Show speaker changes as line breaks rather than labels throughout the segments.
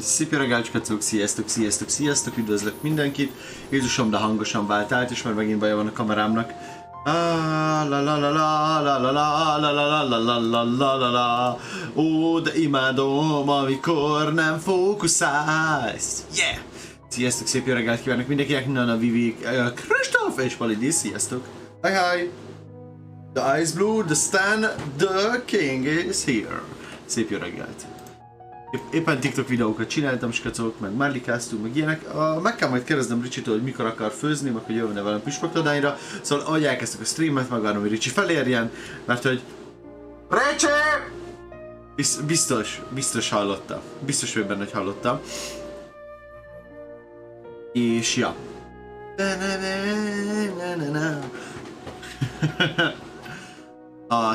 Szép jó reggelt, kacok, sziasztok, üdvözlök mindenkit. Jézusom, de hangosan vált át, és már megint baja van a kamerámnak. Ó, de imádom, amikor nem fókuszálsz. Yeah! Sziasztok, szép jó reggelt kívánok mindenkinek, Nana, Vivi, Kristóf és Palidi, sziasztok! Hi! The eyes blue, the Stan, the king is here. Szép jó reggelt! Éppen TikTok videókat csináltam, skacok, meg mellikáztunk, meg ilyenek. Meg kell majd kérdeznem Ricsi-től, hogy mikor akar főzni, meg hogy jövne velem püspökladányra. Szóval ahogy elkezdtük a streamet, megvárom, hogy Ricsi felérjen, mert hogy... Ricsi! Biztos hallotta. Biztos vagy benne, hogy hallotta. És ja.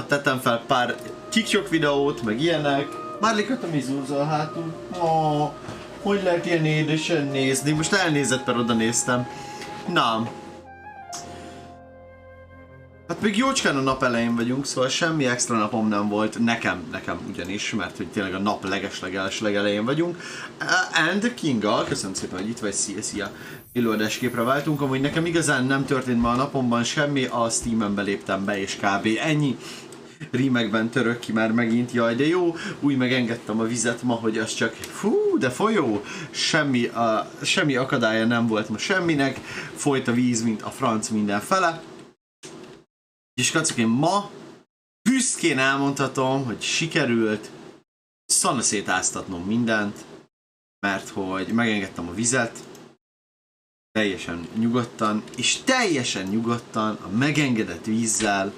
Tettem fel pár TikTok videót, meg ilyenek. Már liköttem izúrzal hátul. Hogy lehet ilyen édesen nézni? Most elnézett, mert oda néztem. Na. Hát még jócskán a nap elején vagyunk, szóval semmi extra napom nem volt. Nekem ugyanis, mert hogy tényleg a nap legelején vagyunk. And the King-gal, köszönöm szépen, hogy itt vagy, szia. Élőadásképre váltunk, amúgy nekem igazán nem történt ma a napomban semmi, a Steam-en beléptem be, és kb. Ennyi. Rímekben török ki már megint, jaj de jó, úgy megengedtem a vizet ma, hogy az csak fú, de folyó, semmi akadálya nem volt ma semminek, folyt a víz, mint a franc mindenfele. És kacok, én ma büszkén elmondhatom, hogy sikerült szanaszétáztatnom mindent, mert hogy megengedtem a vizet, teljesen nyugodtan, és teljesen nyugodtan a megengedett vízzel,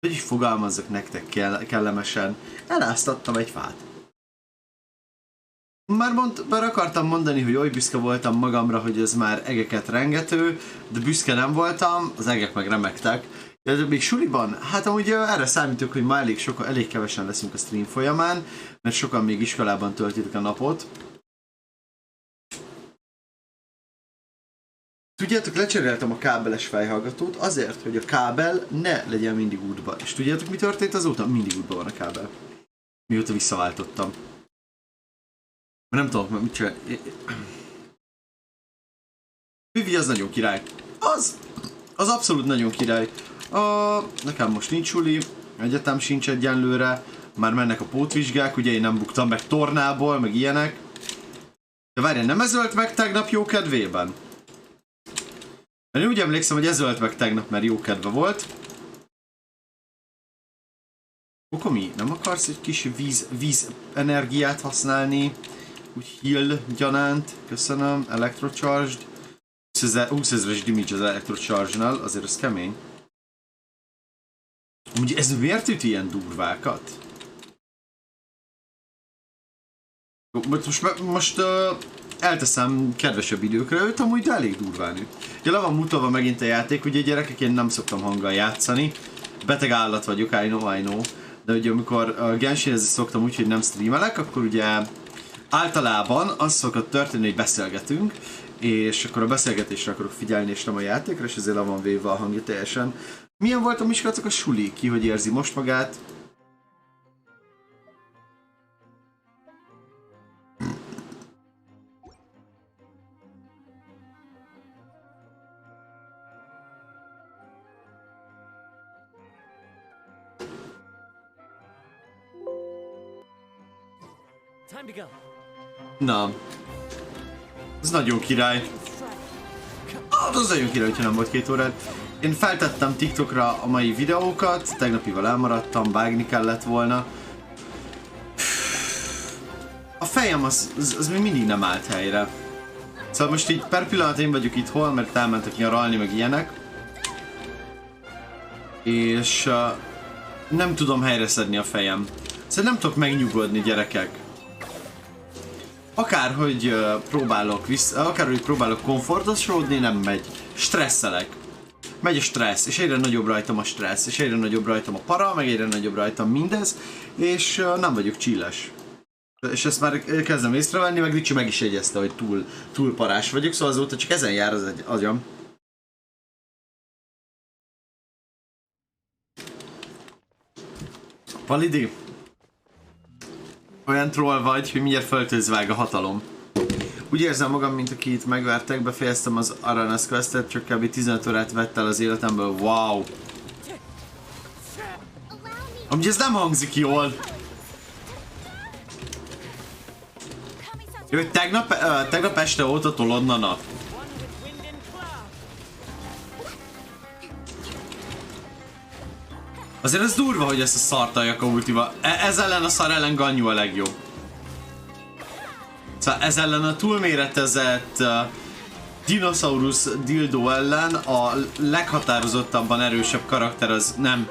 hogy is fogalmazzak nektek kellemesen, eláztattam egy fát. Már akartam mondani, hogy oly büszke voltam magamra, hogy ez már egeket rengető, de büszke nem voltam, az egek meg remektek. De még suliban, hát amúgy erre számítok, hogy már elég kevesen leszünk a stream folyamán, mert sokan még iskolában töltitek a napot. Tudjátok, lecseréltem a kábeles fejhallgatót azért, hogy a kábel ne legyen mindig útba. És tudjátok, mi történt azóta? Mindig útba van a kábel. Mióta visszaváltottam. Nem tudom, mit csinálni. Vivi az nagyon király. Az abszolút nagyon király. Nekem most nincs suli, egyetem sincs egyenlőre. Már mennek a pótvizsgák, ugye én nem buktam meg tornából, meg ilyenek. De várjál, nem ez ölt meg tegnap jó kedvében? Én úgy emlékszem, hogy ez ölt meg tegnap, mert jó kedve volt. Kokomi, nem akarsz egy kis víz energiát használni? Úgy heal gyanánt, köszönöm, electrocharged. 20 000-es damage az electrocharge-nál, azért az kemény. Ugye ez miért üt ilyen durvákat? Most elteszem kedvesebb időkre őt, amúgy de elég durván üt. Ugye le van mutatva megint a játék, ugye gyerekek, én nem szoktam hanggal játszani. Beteg állat vagyok, I know. De ugye amikor Genshin-ezni szoktam úgy, hogy nem streamelek, akkor ugye általában az szokott történni, hogy beszélgetünk, és akkor a beszélgetésre akarok figyelni, és nem a játékra, és ezért le van véve a hangja teljesen. Milyen volt a miskacok a suli? Ki hogy érzi most magát? Na. Ez nagyon király. Az nagyon király, hogyha nem volt 2 órád. Én feltettem TikTokra a mai videókat, tegnapival elmaradtam, vágni kellett volna. A fejem az még mindig nem állt helyre. Szóval most így per pillanat én vagyok itthon, mert elmentek nyaralni, meg ilyenek. És nem tudom helyre szedni a fejem. Szóval nem tudok megnyugodni, gyerekek. Akárhogy próbálok komfortosodni, nem megy. Stresszelek. Megy a stressz, és egyre nagyobb rajtam a stressz, és egyre nagyobb rajtam a para, meg egyre nagyobb rajtam mindez, és nem vagyok chilles. És ezt már kezdem észrevenni, meg Ricsi meg is jegyezte, hogy túl parás vagyok, szóval azóta csak ezen jár az agyam. Palidi? Olyan troll vagy, hogy mindjárt föltözvág a hatalom. Úgy érzem magam, mint aki itt megvertek, befejeztem az Aranas Questet, csak kb. 15 órát vett el az életemből. Wow! Amúgy ez nem hangzik jól. Jó, hogy tegnap este óta tolodnanak. Azért ez durva, hogy ezt a szartaljak a ultival. Ez ellen a szar ellen Ganyu a legjobb. Szóval ez ellen a túlméretezett dinoszaurusz dildo ellen a leghatározottabban erősebb karakter az nem.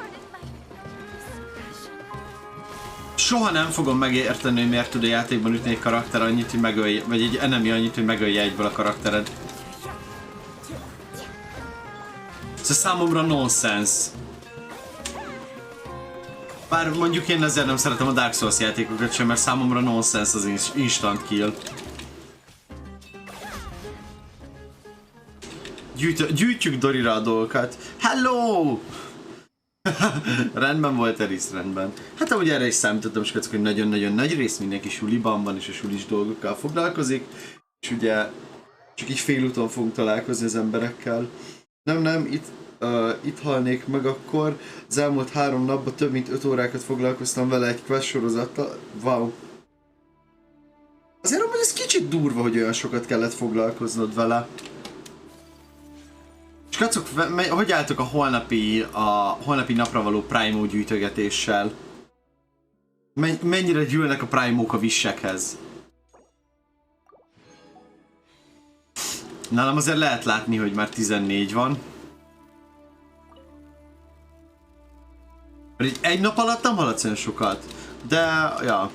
Soha nem fogom megérteni, hogy miért tud a játékban ütni egy karakter annyit, hogy megölje, vagy egy enemy annyit, hogy megölje egyből a karaktered. Ez számomra nonsense. Bár mondjuk én ezért nem szeretem a Dark Souls játékokat sem, mert számomra nonsense az instant kill. Gyűjtjük Dorira a dolgokat. Hello! Rendben volt Eris, rendben. Hát ahogy erre is számítottam, és hogy nagyon-nagyon nagy rész mindenki suliban van, és a sulis dolgokkal foglalkozik. És ugye csak így félúton fogunk találkozni az emberekkel. Nem, itt halnék meg akkor. Az elmúlt 3 napban több mint 5 órákat foglalkoztam vele egy quest sorozattal. Wow. Azért amúgy ez kicsit durva, hogy olyan sokat kellett foglalkoznod vele. És kacok, hogy álltok a holnapi napra való Primo gyűjtögetéssel? Mennyire gyűlnek a Primók a vissekhez? Nálam azért lehet látni, hogy már 14 van. Egy nap alatt nem haladsz olyan sokat, de ja.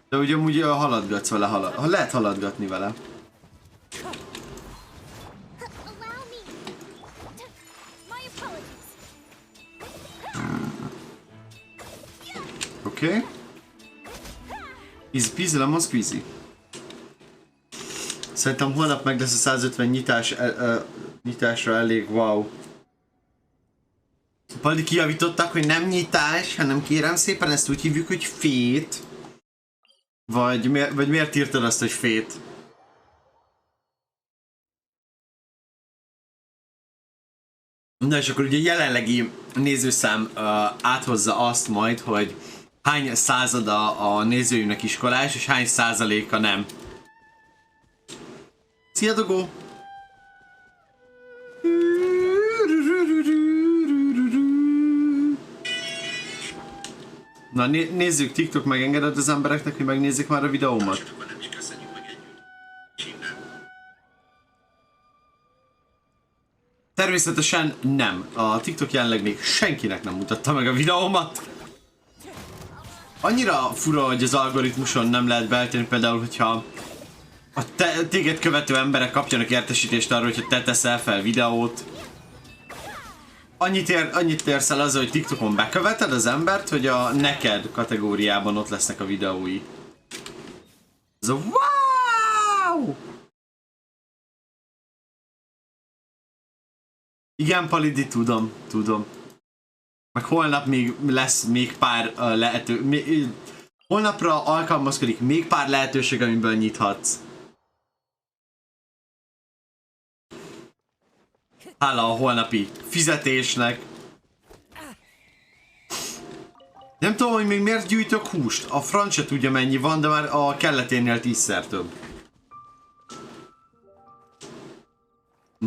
De ugye amúgy haladgatsz vele, lehet haladgatni vele. Oké. Easy peasy lemon squeezy. Szerintem holnap meg lesz a 150 nyitásra elég, wow. Pedig kijavítottak, hogy nem nyitás, hanem kérem szépen ezt úgy hívjuk, hogy fét. Vagy miért írtad azt, hogy fét? Na és akkor ugye jelenlegi nézőszám áthozza azt majd, hogy hány százada a nézőjünknek iskolás, és hány százaléka nem. Szia, dogó! Na nézzük, TikTok megengedett az embereknek, hogy megnézzék már a videómat. Természetesen nem. A TikTok jelenleg még senkinek nem mutatta meg a videómat. Annyira fura, hogy az algoritmuson nem lehet beállítani, például, hogyha a téged követő emberek kapjanak értesítést arról, hogyha te teszel fel videót. Annyit érsz el azzal, hogy TikTokon beköveted az embert, hogy a neked kategóriában ott lesznek a videói. Ez a wow! Igen, Palidi, tudom. Meg holnap még lesz még pár holnapra alkalmazkodik még pár lehetőség, amiből nyithatsz. Hála a holnapi fizetésnek. Nem tudom, hogy még miért gyűjtök húst. A franc se tudja mennyi van, de már a kelleténél 10-szer több.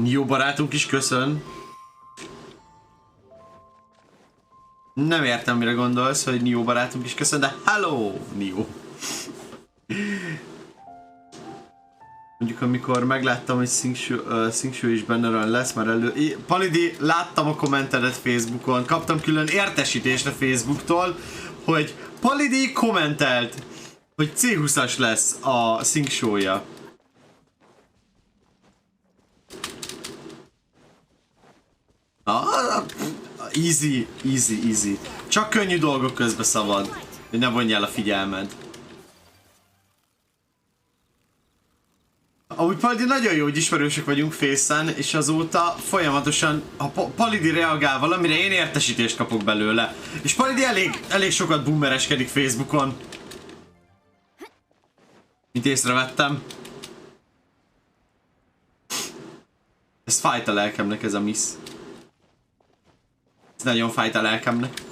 Jó barátunk is köszön. Nem értem, mire gondolsz, hogy Nio barátunk is köszön, de hello, Nio! Mondjuk amikor megláttam, hogy Szingshu is benne lesz már elő... Palidi, láttam a kommentedet Facebookon, kaptam külön értesítést a Facebooktól, hogy Palidi kommentelt, hogy C20-as lesz a Singshu-ja. Easy. Csak könnyű dolgok közben szabad, hogy ne vonjál a figyelmed. Ahogy Palidi, nagyon jó, hogy ismerősök vagyunk Face-en, és azóta folyamatosan, ha Palidi reagál valamire, én értesítést kapok belőle. És Palidi elég sokat boomereskedik Facebookon. Mint észrevettem. Ez fájt a lelkemnek, ez a miss. Ez nagyon fájt a lelkemnek.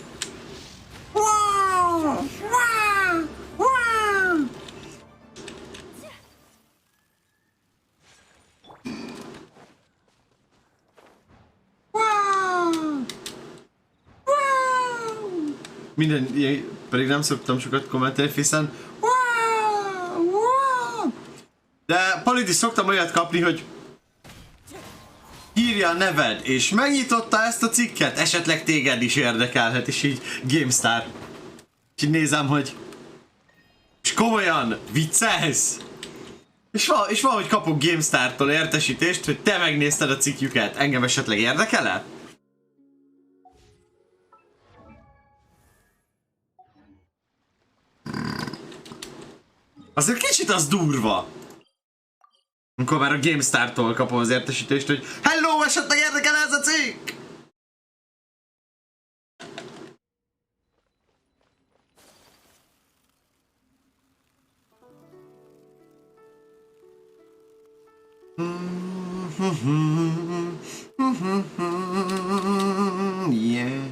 Minden, pedig nem szoktam sokat kommentelni, hiszen de Palit is szoktam olyat kapni, hogy írja a neved, és megnyitotta ezt a cikket, esetleg téged is érdekelhet, és így GameStar. És így nézem, hogy és komolyan, viccelsz? És valahogy kapok GameStar-tól értesítést, hogy te megnézted a cikkjüket, engem esetleg érdekel-e? Azért kicsit az durva. Amikor már a GameStar-tól kapom az értesítést, hogy hello, esetleg érdekel ez a cikk? Yeah.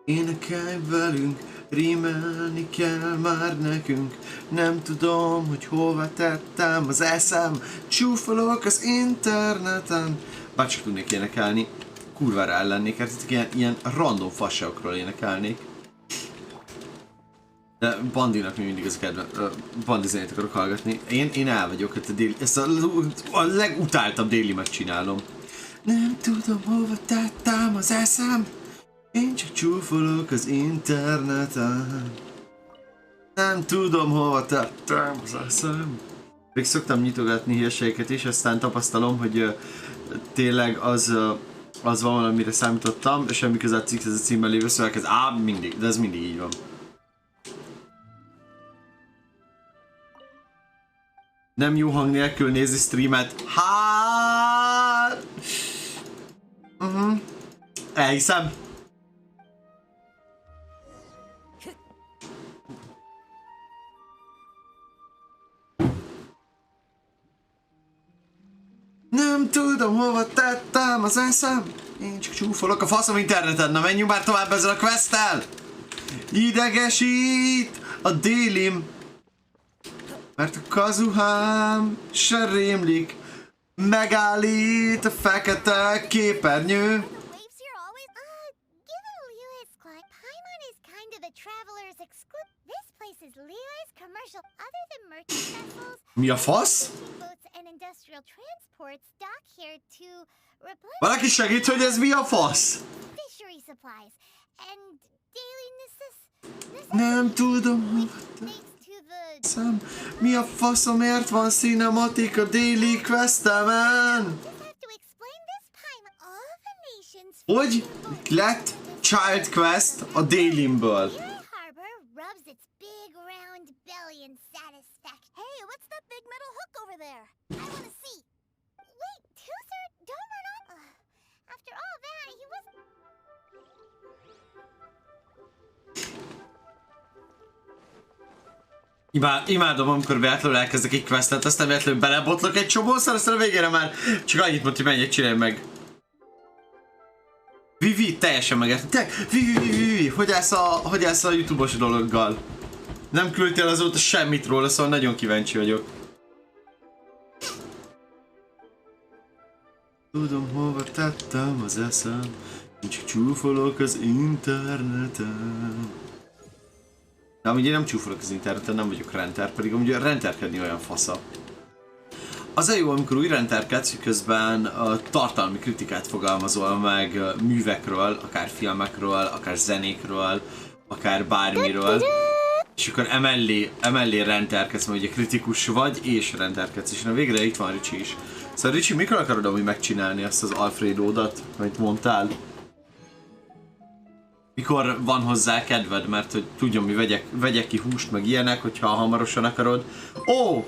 Énekelj velünk, rímelni kell már nekünk. Nem tudom, hogy hova tettem az eszem. Csúfolok az interneten. Bárcsak tudnék énekelni, kurvára ellennék, mert ilyen random fasságokról énekelnék. De Bandinak még mindig ez a kedvenc. Bandi zenét akarok hallgatni. Én el vagyok, ezt a legutáltabb déli megcsinálom. Nem tudom, hova tettem az eszem. Én csak csúfolok az interneten. Nem tudom, hova tettem az eszem. Még szoktam nyitogatni hírségeket is, aztán tapasztalom, hogy tényleg az van, amire számítottam, és semmi köze a cikk, ez a címben lévő szöveghez. Mindig, de ez mindig így van. Nem jó hang nélkül nézni streamet. Hát... Elhiszem. Nem tudom, hova tettem az eszem. Én csak csúfolok a faszom interneten. Na menjünk már tovább ezzel a questtel. Idegesít a délim. Mert a kazuhám se rémlik. Megállít a fekete képernyő. Mi a fasz? Valaki segít, hogy ez mi a fasz? Nem tudom, hova tettem. Mi a faszomért van cinematik a déli questemen? Hogy lett Child Quest a délimből? Imádom, amikor véletlenül elkezdek egy questet, aztán véletlenül belebotlok egy csomószor, aztán a végére már csak annyit mondta, hogy menjek, csinálj meg. Vivi, teljesen megértem. Vivi, hogy állsz a YouTube-os dologgal? Nem küldtél azóta semmit róla, szóval nagyon kíváncsi vagyok. Tudom, hova tettem az eszem, én csak csúfolok az interneten. De amúgy én nem csúfolok az interneten, nem vagyok renter, pedig amúgy renterkedni olyan fasza. Az a jó, amikor új renterkedsz, közben tartalmi kritikát fogalmazol meg művekről, akár filmekről, akár zenékről, akár bármiről. És akkor emellé renterkedsz, mert ugye kritikus vagy, és renterkedsz, és na végre itt van Ricsi is. Szóval Ricsi, mikor akarod amúgy megcsinálni azt az Alfredódat, amit mondtál? Mikor van hozzá kedved, mert hogy tudjam, mi vegyek ki húst, meg ilyenek, hogyha hamarosan akarod. Ó!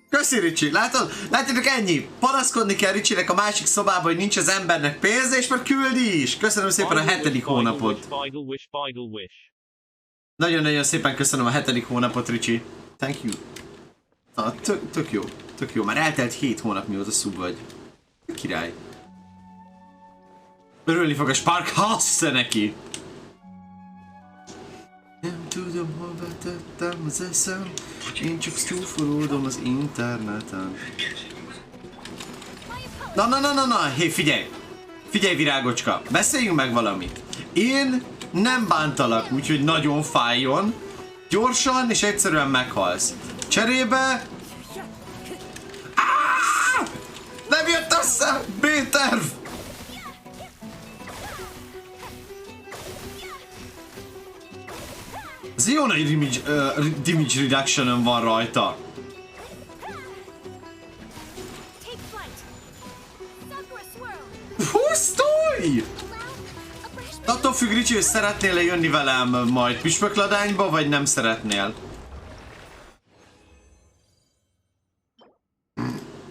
Köszi, Ricsi, látod? Látjátok, ennyi. Panaszkodni kell Ricsinek a másik szobában, hogy nincs az embernek pénze, és már küldi is. Köszönöm szépen a 7. hónapot. Nagyon-nagyon szépen köszönöm a 7. hónapot, Ricsi. Thank you. Tök jó. Tök jó. Már eltelt 7 hónap, mióta szub vagy. Király. Örülni fog a Spark, hassz neki. Nem tudom, hova tettem az eszem, én csak sztúfolódom az interneten. Na, hé, figyelj! Figyelj, virágocska, beszéljünk meg valamit. Én nem bántalak, úgyhogy nagyon fájjon. Gyorsan és egyszerűen meghalsz. Cserébe... Nem jött össze! B-terv! Ez jó nagy damage reduction van rajta. Hú, sztólj! Attól függ, Ricsi, hogy szeretnél-e jönni velem majd püspökladányba, vagy nem szeretnél?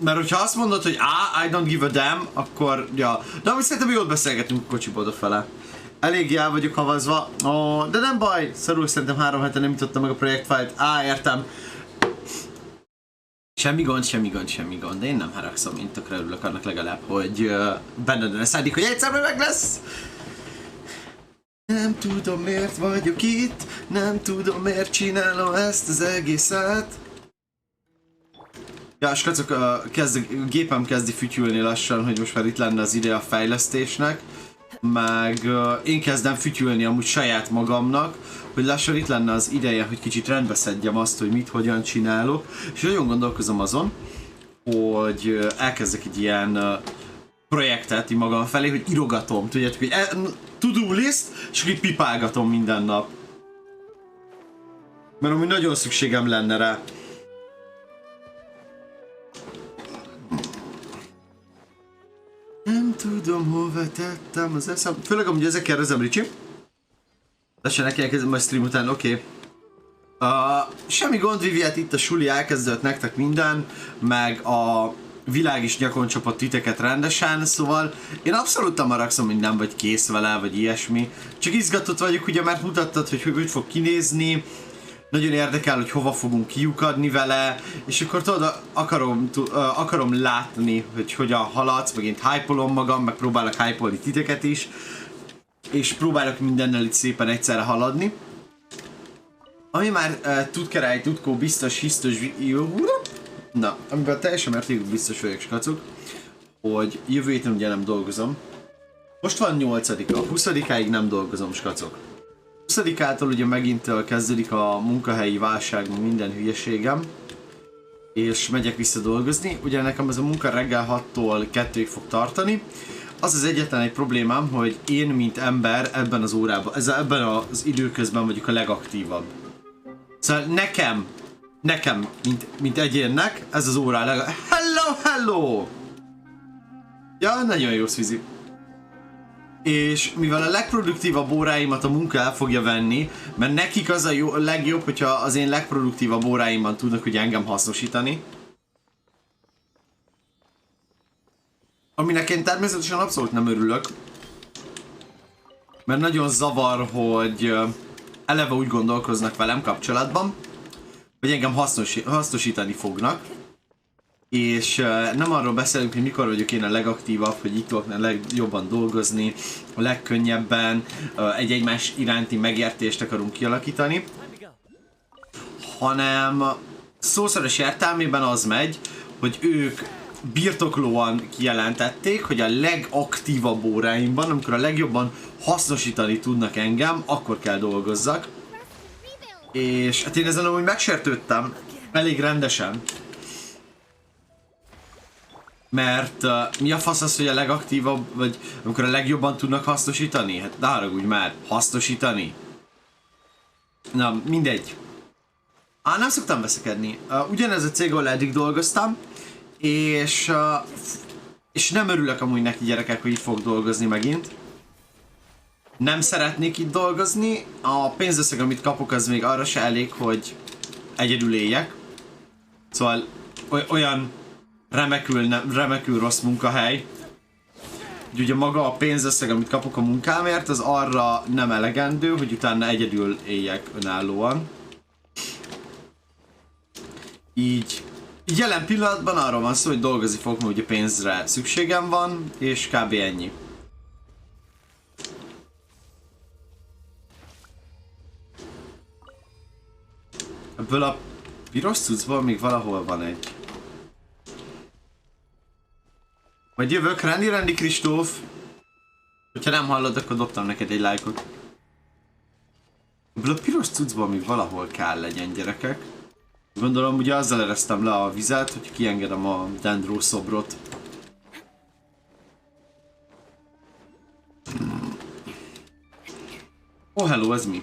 Mert hogyha azt mondod, hogy I don't give a damn, akkor ja. De amit szerintem jól beszélgetünk a kocsiba odafele. Elég el vagyok havazva. De nem baj, szarul szerintem 3 hete nem jutottam meg a projektfájlt. Értem. Semmi gond. De én nem haragszom, én tökre örülök annak legalább, hogy benned lesz addig, hogy egyszer meg lesz. Nem tudom, miért vagyok itt, nem tudom, miért csinálom ezt az egészet. Ja, skacok, gépem kezdi fütyülni lassan, hogy most már itt lenne az ideje a fejlesztésnek. Meg én kezdem fütyülni amúgy saját magamnak, hogy lassan itt lenne az ideje, hogy kicsit rendbe szedjem azt, hogy mit, hogyan csinálok. És nagyon gondolkozom azon, hogy elkezdek egy ilyen projektet magam felé, hogy írogatom, tudjátok, hogy to-do list, és akkor így pipálgatom minden nap. Mert amúgy nagyon szükségem lenne rá. Nem tudom, hova tettem az eszem. Főleg amúgy ezek kérdezem, Ricsi. Lassan neki elkezdem a stream után, oké. Semmi gond, Viviet, itt a suli elkezdődött nektek minden, meg a világ is nyakon csapott titeket rendesen, szóval én abszolút maragszom, hogy nem vagy kész vele, vagy ilyesmi. Csak izgatott vagyok, ugye, mert mutattad, hogy fog kinézni. Nagyon érdekel, hogy hova fogunk kiukadni vele, és akkor tudod, akarom látni, hogy hogyan haladsz, meg én hype-olom magam, meg próbálok hype-olni titeket is, és próbálok mindennel itt szépen egyszerre haladni. Ami már tudkerály, tudkó, biztos, na, amiben teljesen mértékben biztos vagyok, skacok, hogy jövő héten ugye nem dolgozom. Most van 8-a, 20-áig nem dolgozom, skacok. 20-ától ugye megint kezdődik a munkahelyi válság, minden hülyeségem, és megyek vissza dolgozni. Ugye nekem ez a munka reggel 6-tól 2-ig fog tartani. Az az egyetlen egy problémám, hogy én, mint ember ebben az órában, ebben az időközben vagyok a legaktívabb. Szóval nekem mint egyénnek, ez az óra hello! Ja, nagyon jó szvizi. És mivel a legproduktívabb óráimat a munka el fogja venni, mert nekik az a legjobb, hogyha az én legproduktívabb óráimban tudnak ugye engem hasznosítani. Aminek én természetesen abszolút nem örülök. Mert nagyon zavar, hogy eleve úgy gondolkoznak velem kapcsolatban, hogy engem hasznosítani fognak. És nem arról beszélünk, hogy mikor vagyok én a legaktívabb, hogy itt tudok a legjobban dolgozni, a legkönnyebben, egy egymás iránti megértést akarunk kialakítani, hanem szószoros értelmében az megy, hogy ők birtoklóan kijelentették, hogy a legaktívabb óráimban, amikor a legjobban hasznosítani tudnak engem, akkor kell dolgozzak. És hát én ezen amúgy megsértődtem, elég rendesen. Mert mi a fasz az, hogy a legaktívabb, vagy amikor a legjobban tudnak hasznosítani? Hát ne haragudj már, hasznosítani? Na, mindegy. Nem szoktam veszekedni. Ugyanez a cég, ahol eddig dolgoztam, és nem örülök amúgy neki, gyerekek, hogy itt fog dolgozni megint. Nem szeretnék itt dolgozni, a pénzösszeg, amit kapok, az még arra se elég, hogy egyedül éljek. Szóval olyan remekül rossz munkahely, hogy ugye maga a pénzösszeg, amit kapok a munkámért, az arra nem elegendő, hogy utána egyedül éljek önállóan. Így jelen pillanatban arról van szó, hogy dolgozni fogok, mert ugye pénzre szükségem van, és kb. Ennyi. Ebből a piros cuccból még valahol van egy. Majd jövök, Rendi Kristóf. Hogyha nem hallod, akkor dobtam neked egy lájkot. Ebből a piros cuccból még valahol kell legyen, gyerekek. Gondolom, ugye azzal eresztem le a vizet, hogy kiengedem a dendró szobrot. Oh, hello, ez mi?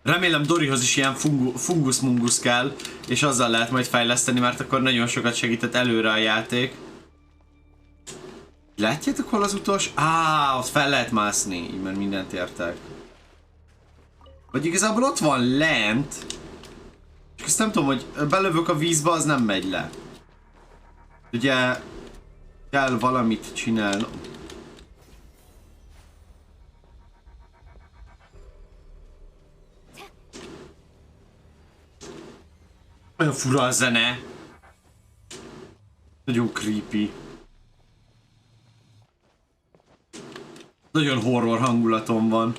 Remélem Dorihoz is ilyen fungus-mungus kell, és azzal lehet majd fejleszteni, mert akkor nagyon sokat segített előre a játék. Látjátok, hol az utolsó? Ott fel lehet mászni, így mert mindent értek. Vagy igazából ott van lent, és azt nem tudom, hogy belövök a vízbe, az nem megy le. Ugye kell valamit csinálnom. Olyan fura a zene. Nagyon creepy. Nagyon horror hangulatom van.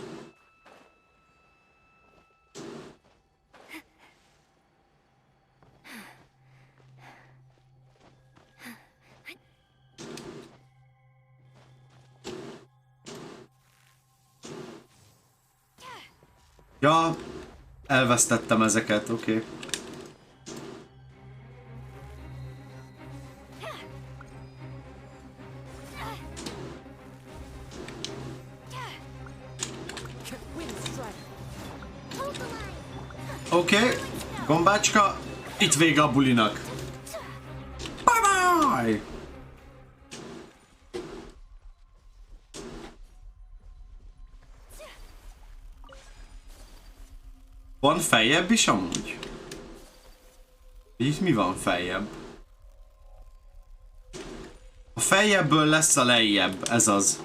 Ja, elvesztettem ezeket, oké. Oké, gombácska, itt vége a bulinak. Bye bye! Van feljebb is amúgy? Itt mi van feljebb? A feljebből lesz a lejjebb, ez az.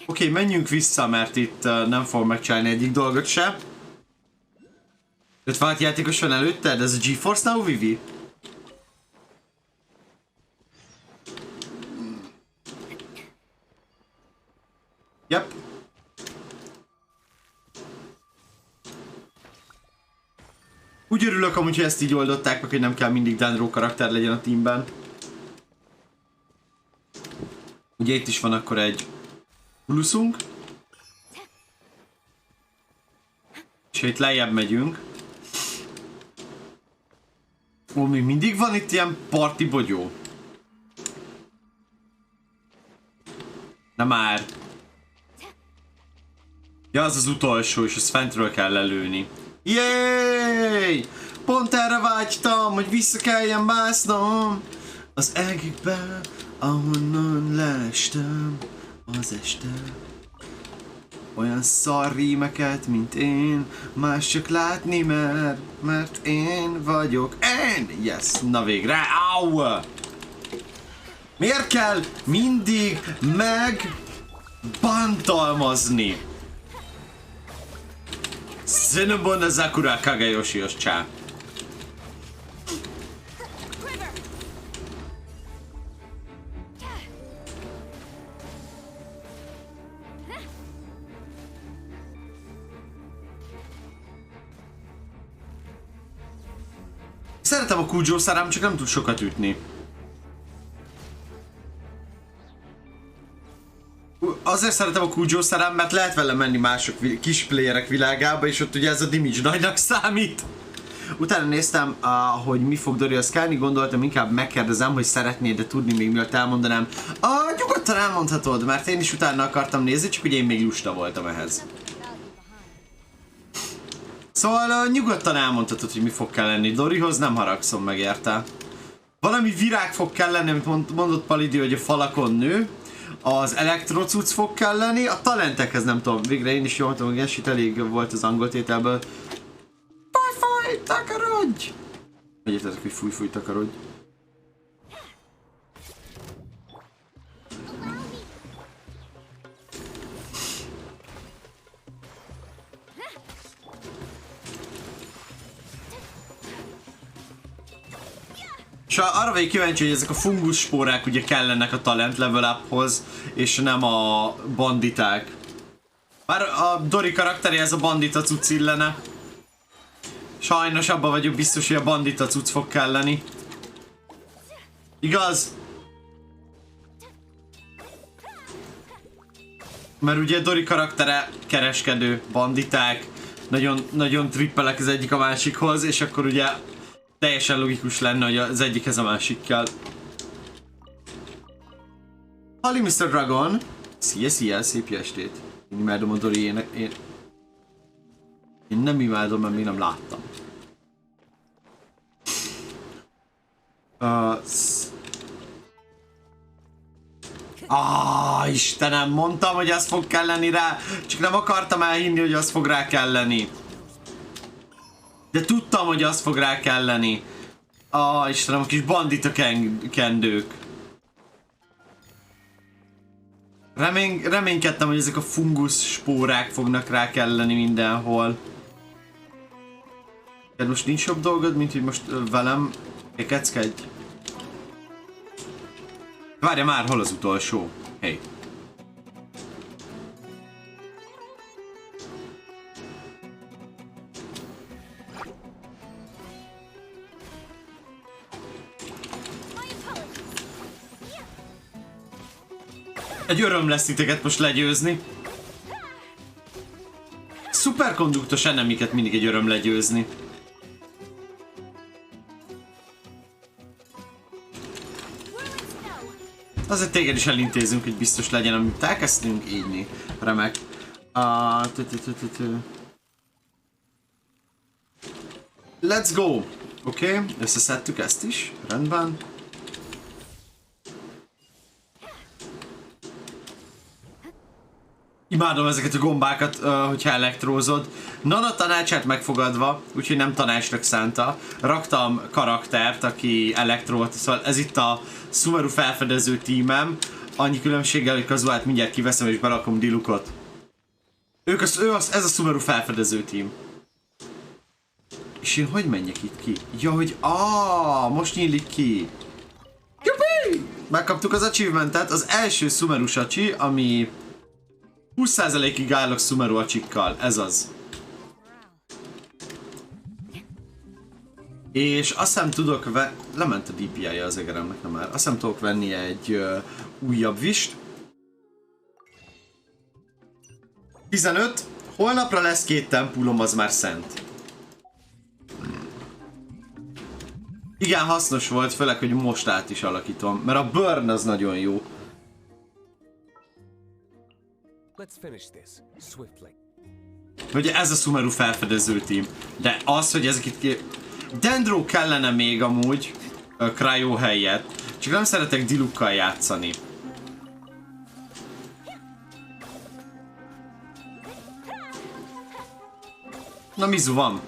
Oké, menjünk vissza, mert itt nem fogom megcsinálni egyik dolgot se. 56 játékos van előtted? Ez a GeForce Now, Vivi? Yep. Úgy örülök amúgy, hogy ezt így oldották meg, hogy nem kell mindig Dendro karakter legyen a teamben. Ugye itt is van akkor egy pluszunk. És itt lejjebb megyünk. Ó, még mindig van itt ilyen parti bogyó. Na már. Ja, az az utolsó, és azt fentről kell lelőni. Jééééj! Pont erre vágytam, hogy vissza kelljen másznom az egekbe, ahonnan leestem az este. Olyan szar rímeket, mint én, más csak látni mert én vagyok én! Yes, na végre, au! Miért kell mindig megbántalmazni? Zenobon az Akura Kagayoshios csá. Szeretem a Kujo szárám, csak nem tud sokat ütni. Azért szeretem a Kujo szárám, mert lehet vele menni mások kis playerek világába, és ott ugye ez a damage nagynak számít. Utána néztem, hogy mi fog Dorihoz kellni, gondoltam inkább megkérdezem, hogy szeretnéd-e tudni még mielőtt elmondanám. Nyugodtan elmondhatod, mert én is utána akartam nézni, csak ugye én még lusta voltam ehhez. Szóval nyugodtan elmondhatod, hogy mi fog kell lenni. Dorihoz nem haragszom meg, érte? Valami virág fog kelleni, amit mondott Palidi, hogy a falakon nő. Az elektrocuc fog kelleni, a talentekhez nem tudom, végre én is jól tudom, hogy Genshit elég volt az angol tételből. takarodj! Egyetetek, hogy fúj, takarodj. És arra vagyok kíváncsi, hogy ezek a fungus spórák ugye kellenek a talent level uphoz, és nem a banditák. Bár a Dori karakteréhez a bandita cucc illene. Sajnos abban vagyok biztos, hogy a bandita cucc fog kelleni. Igaz? Mert ugye Dori karaktere kereskedő, banditák, nagyon trippelek az egyik a másikhoz, és akkor ugye teljesen logikus lenne, hogy az egyikhez a másik kell. Halli Mr. Dragon! Szia, szép jó estét! Én imádom a Dori, én nem imádom, mert még nem láttam. Istenem, mondtam, hogy az fog kelleni rá, csak nem akartam elhinni, hogy az fog rá kelleni. De tudtam, hogy az fog rá kelleni. Istenem, a kis bandita kendők. Reménykedtem, hogy ezek a fungus spórák fognak rá kelleni mindenhol. De most nincs jobb dolgod, mint hogy most velem keckedj. Várja már, hol az utolsó? Hey. Egy öröm lesz titeket most legyőzni. Szuperkonduktos enemiket mindig egy öröm legyőzni. Azért téged is elintézünk, hogy biztos legyen, amit elkezdtünk írni. Remek. Let's go! Oké, összeszedtük ezt is. Rendben. Imádom ezeket a gombákat, hogyha elektrózod. Nana tanácsát megfogadva, úgyhogy nem tanácsnak szánta. Raktam karaktert, aki elektrót, szóval ez itt a Sumeru felfedező tímem. Annyi különbséggel, hogy kazuát mindjárt kiveszem és berakom Dilukot. Ez a Sumeru felfedező tím. És én hogy menjek itt ki? Ja, hogy most nyílik ki. Jupi! Megkaptuk az achievementet, az első Sumeru sacsi, ami 20%-ig állok Sumeru acsikkal, ez az. És azt hiszem tudok lement a DPI-ja az egeremnek, nem már. Azt hiszem tudok venni egy újabb vist. 15. Holnapra lesz 2 tempulom, az már szent. Igen, hasznos volt, főleg, hogy most át is alakítom, mert a burn az nagyon jó. Ugye ez a Sumeru felfedező tím, de az, hogy ezek itt Dendro kellene még amúgy Cryo helyett, csak nem szeretek Dilukkal játszani. Na Mizu van.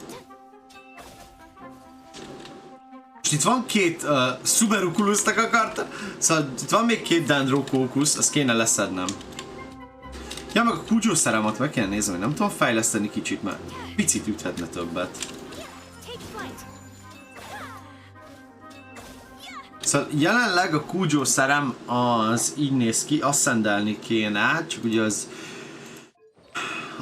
És itt van 2 Sumeru kulusztak akarta, szóval itt van még 2 Dendro kókusz, azt kéne leszednem. Ja, meg a kúgyószerámat meg kell nézni, hogy nem tudom fejleszteni kicsit, mert picit üthetne többet. Szóval jelenleg a kúgyószerem az így néz ki, asszendelni kéne, csak ugye az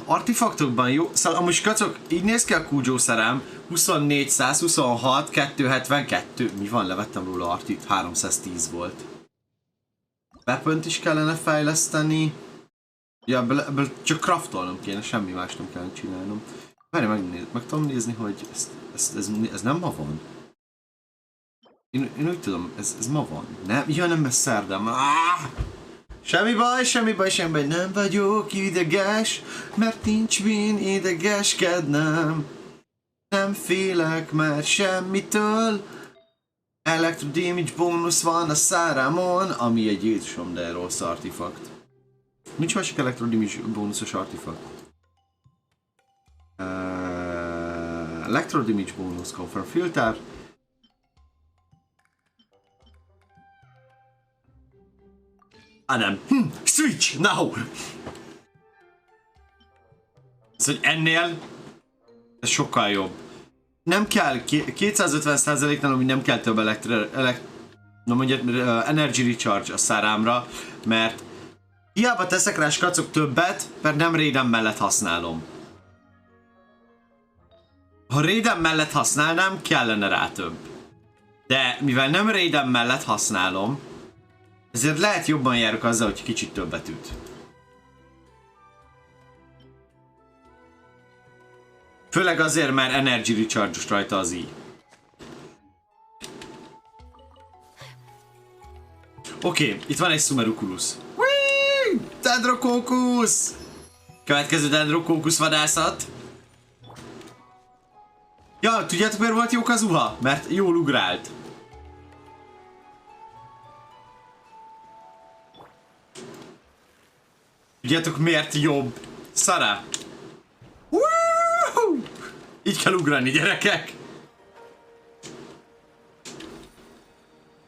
artifaktokban jó. Szóval amúgy kacok, így néz ki a kúgyószerem, 24, 126, 272, mi van, levettem róla artit, 310 volt. Weapont is kellene fejleszteni. Ja, ebből csak craftolnom kéne, semmi más nem kellene csinálnom. Várj, meg tudom nézni, hogy ez nem ma van. Én úgy tudom, ez ma van. Nem? Ja, nem, ez szerdán. Semmi baj, nem vagyok ideges, mert nincs min idegeskednem. Nem félek már semmitől. Electro damage bónusz van a szárámon, ami egy Jézusom, de rossz artifakt. Nincs másik Electro damage bónuszos artifakt. Electrode Image Bonus, Confirm Filter. Nem. Switch! Now! Ez, hogy ennél ez sokkal jobb. Nem kell 250%-nál, ami nem kell több energy recharge a szárámra, mert hiába teszek rá skacok többet, mert nem raiden mellett használom. Ha raiden mellett használnám, kellene rá több. De mivel nem raiden mellett használom, ezért lehet jobban járok azzal, hogy kicsit többet üt. Főleg azért, mert energy recharge-os rajta az i. Oké, itt van egy Sumeru kulusz. Dendrokókusz! Következő dendrokókusz vadászat. Ja, tudjátok miért volt jó Kazuha? Mert jól ugrált. Tudjátok miért jobb? Szara! Így kell ugrani, gyerekek!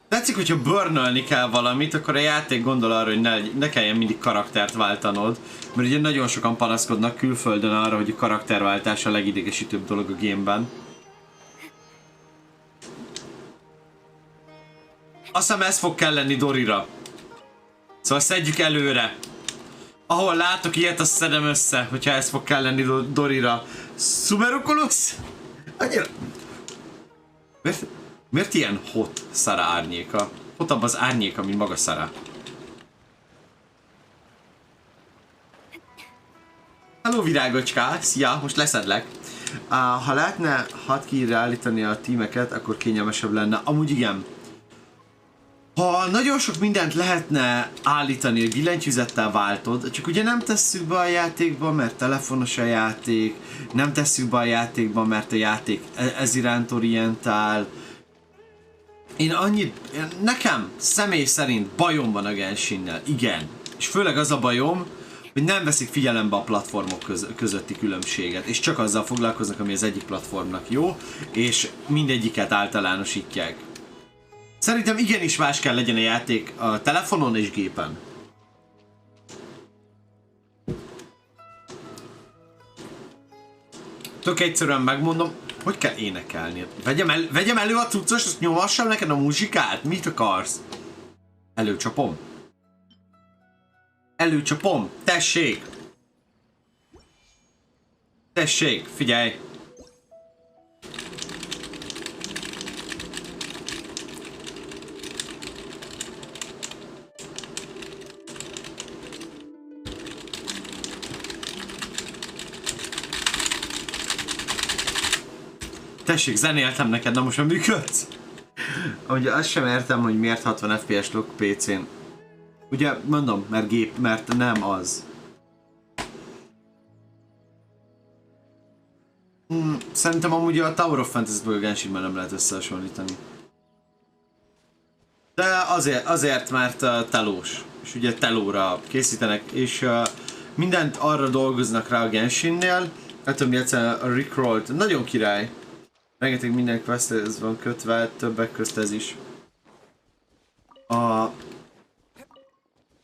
Tetszik, hogyha burnölni kell valamit, akkor a játék gondol arra, hogy ne kelljen mindig karaktert váltanod. Mert ugye nagyon sokan panaszkodnak külföldön arra, hogy a karakterváltás a legidegesítőbb dolog a gameben. Azt hiszem ez fog kelleni Dorira. Szóval szedjük előre. Ahol látok ilyet, azt szedem össze, hogyha ez fog kelleni Dorira. Sumerukulusz? Annyira... Miért ilyen hot Szara árnyéka? Hotabb az árnyéka, mint maga Szara. Hello virágocska, szia, most leszedlek. Ha lehetne hotkeyre állítani a tímeket, akkor kényelmesebb lenne. Amúgy igen. Ha nagyon sok mindent lehetne állítani, hogy billentyűzettel váltod, csak ugye nem tesszük be a játékba, mert telefonos a játék, nem tesszük be a játékba, mert a játék ez iránt orientál. Nekem személy szerint bajom van a Genshinnel, igen. És főleg az a bajom, hogy nem veszik figyelembe a platformok közötti különbséget, és csak azzal foglalkoznak, ami az egyik platformnak jó, és mindegyiket általánosítják. Szerintem igenis más kell legyen a játék a telefonon és gépen. Tök egyszerűen megmondom, hogy kell énekelni. Vegyem elő a cuccos, azt nyomassam neked a muzsikát? Mit akarsz? Előcsapom. Előcsapom. Tessék. Tessék, figyelj. Tessék, zenéltem neked, na most már működsz? Ugye azt sem értem, hogy miért 60 FPS log PC-n. Ugye, mondom, mert nem az. Szerintem amúgy a Tower of Fantasy-ből Genshinben nem lehet összehasonlítani. De azért mert telós. És ugye telóra készítenek, és mindent arra dolgoznak rá a Genshinnél. Hát ami egyszerűen a Rickrolled, nagyon király. Rengeteg minden questhez van kötve, többek közt ez is.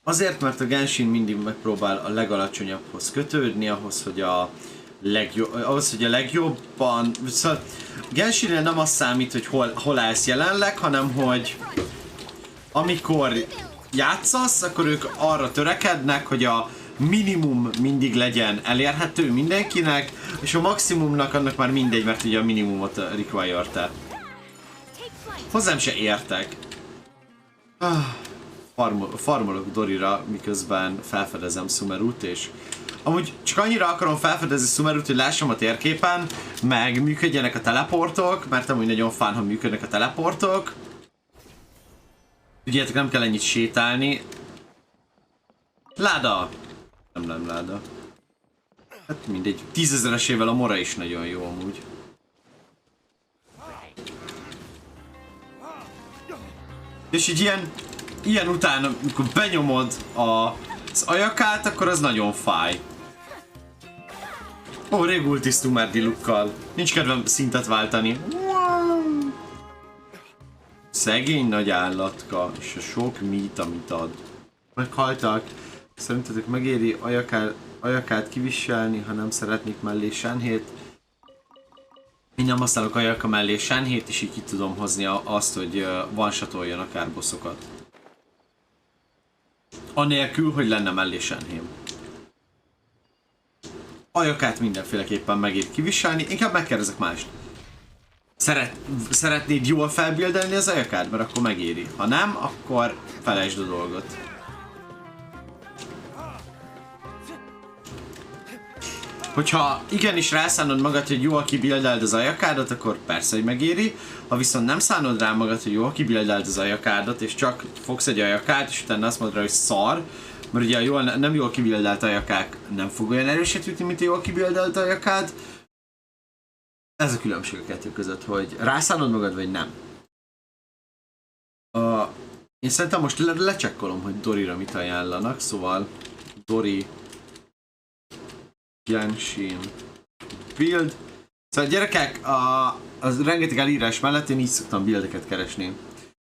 Azért, mert a Genshin mindig megpróbál a legalacsonyabbhoz kötődni, ahhoz, hogy a legjobban... Szóval Genshinnél nem az számít, hogy hol állsz jelenleg, hanem hogy amikor játszasz, akkor ők arra törekednek, hogy a minimum mindig legyen elérhető mindenkinek, és a maximumnak annak már mindegy, mert ugye a minimumot require-te. Hozzám se értek. Farmolok Dorira, miközben felfedezem Sumerut, és amúgy csak annyira akarom felfedezni Sumerut, hogy lássam a térképen, meg működjenek a teleportok, mert amúgy nagyon fán, ha működnek a teleportok. Tudjátok, nem kell ennyit sétálni. Láda! Nem láda. Hát mindegy. 10 000-esével a mora is nagyon jó amúgy. És így ilyen után, amikor benyomod az ajakát, akkor az nagyon fáj. Ó, régül tisztunk már dilukkal. Nincs kedvem szintet váltani. Szegény nagy állatka, és a sok mít, amit ad. Meghaltak. Szerintetek megéri ajakát kiviselni, ha nem szeretnék mellé senhét? Én nem használok ajaka mellé senhét, és így ki tudom hozni azt, hogy one-shotoljon akár bossokat. Anélkül, hogy lenne mellé senhém. Ajakát mindenféleképpen megér kiviselni, inkább megkérdezek mást. Szeretnéd jól felbildelni az ajakát? Mert akkor megéri. Ha nem, akkor felejtsd a dolgot. Hogyha igenis rászánod magad, hogy jól kibildeld az ajakádat, akkor persze, hogy megéri. Ha viszont nem szánod rá magad, hogy jól kibildeld az ajakádat, és csak fogsz egy ajakát, és utána azt mondod rá, hogy szar, mert ugye a nem jól kibildelt ajakák nem fog olyan erőset ütni, mint a jól kibildelt ajakád. Ez a különbség a kettő között, hogy rászánod magad, vagy nem. Én szerintem most lecsekkolom, hogy Dorira mit ajánlanak, szóval Dori Genshin build. Szóval gyerekek, az rengeteg elírás mellett én így szoktam buildeket keresni.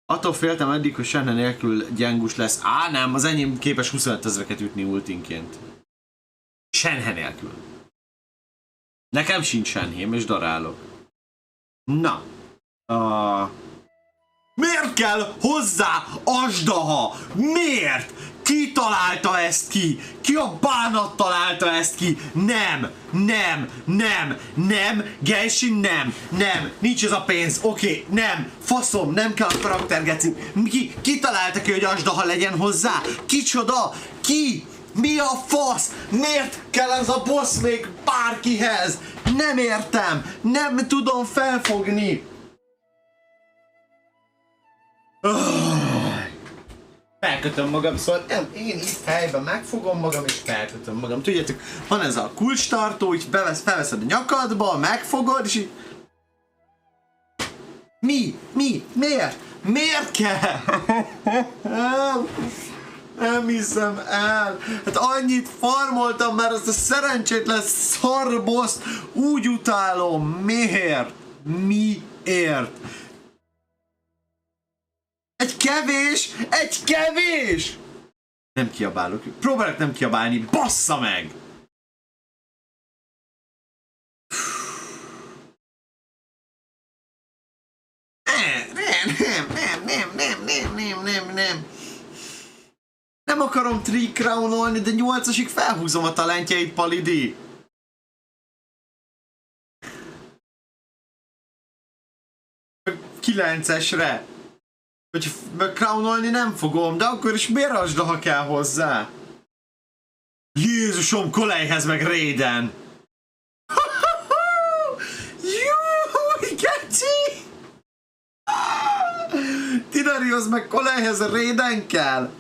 Attól féltem eddig, hogy Senne nélkül gyengus lesz. Nem, az enyém képes 25 000-eket ütni ultinként. Senne nélkül. Nekem sincs senhém, és darálok. Na. Miért kell hozzá asdaha? Miért? Ki találta ezt ki? Ki a bánat találta ezt ki? Nem, nem, nem, nem, Genshin nem, nem, nincs ez a pénz, oké, nem, faszom, nem kell a karaktergeci. Ki találta ki, hogy asdaha legyen hozzá? Kicsoda? Ki? Mi a fasz? Miért kell ez a boss még bárkihez? Nem értem, nem tudom felfogni. Felkötöm magam, szóval én itt helyben megfogom magam és felkötöm magam. Tudjátok, van ez a kulcstartó, így felveszed a nyakadba, megfogod, és így... Mi? Miért? Miért kell? Nem hiszem el. Hát annyit farmoltam már azt a szerencsétlen szarboszt. Úgy utálom. Miért? Miért? Egy kevés! Egy kevés! Nem kiabálok. Próbálok nem kiabálni. Bassza meg! Nem. Nem akarom trick-crownolni, de 8-asig felhúzom a talentjait, Palidi. Kilencesre. Hogy crownolni nem fogom, de akkor is miért asdaha kell hozzá? Jézusom, Kolejhez meg Raiden! Júj, geci! Tidarihoz meg Kolejhez Raiden kell?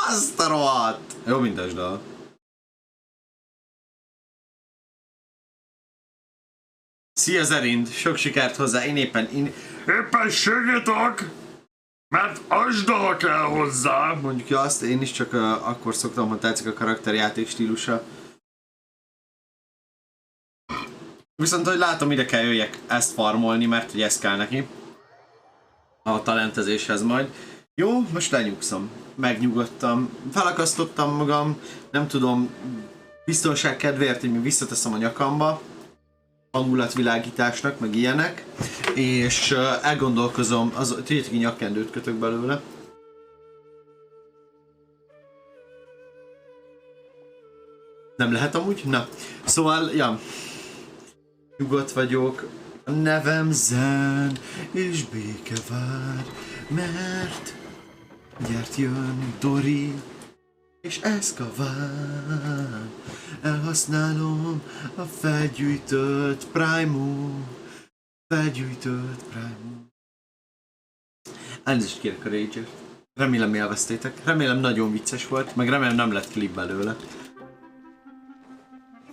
Azt a rohadt! Jó, mindes dal. Szia Zerind, sok sikert hozzá, én éppen segítek! Mert asdaha kell hozzá! Mondjuk ja, azt én is csak akkor szoktam, ha tetszik a karakterjáték stílusa. Viszont, hogy látom, ide kell jöjjek ezt farmolni, mert hogy ez kell neki. A talentezéshez majd. Jó, most lenyugszom. Megnyugodtam. Felakasztottam magam. Nem tudom, biztonság kedvéért, hogy még visszateszem a nyakamba. Hangulatvilágításnak, meg ilyenek. És elgondolkozom, tudjátok, hogy nyakkendőt kötök belőle. Nem lehet amúgy? Na. Szóval, ja. Nyugodt vagyok. A nevem Zen, és béke vár, mert gyert jön Dori, és eszkavál. Elhasználom a felgyűjtött Primum. Elnézést kérek a rage-ért. Remélem élveztétek. Remélem nagyon vicces volt, meg remélem nem lett klip belőle.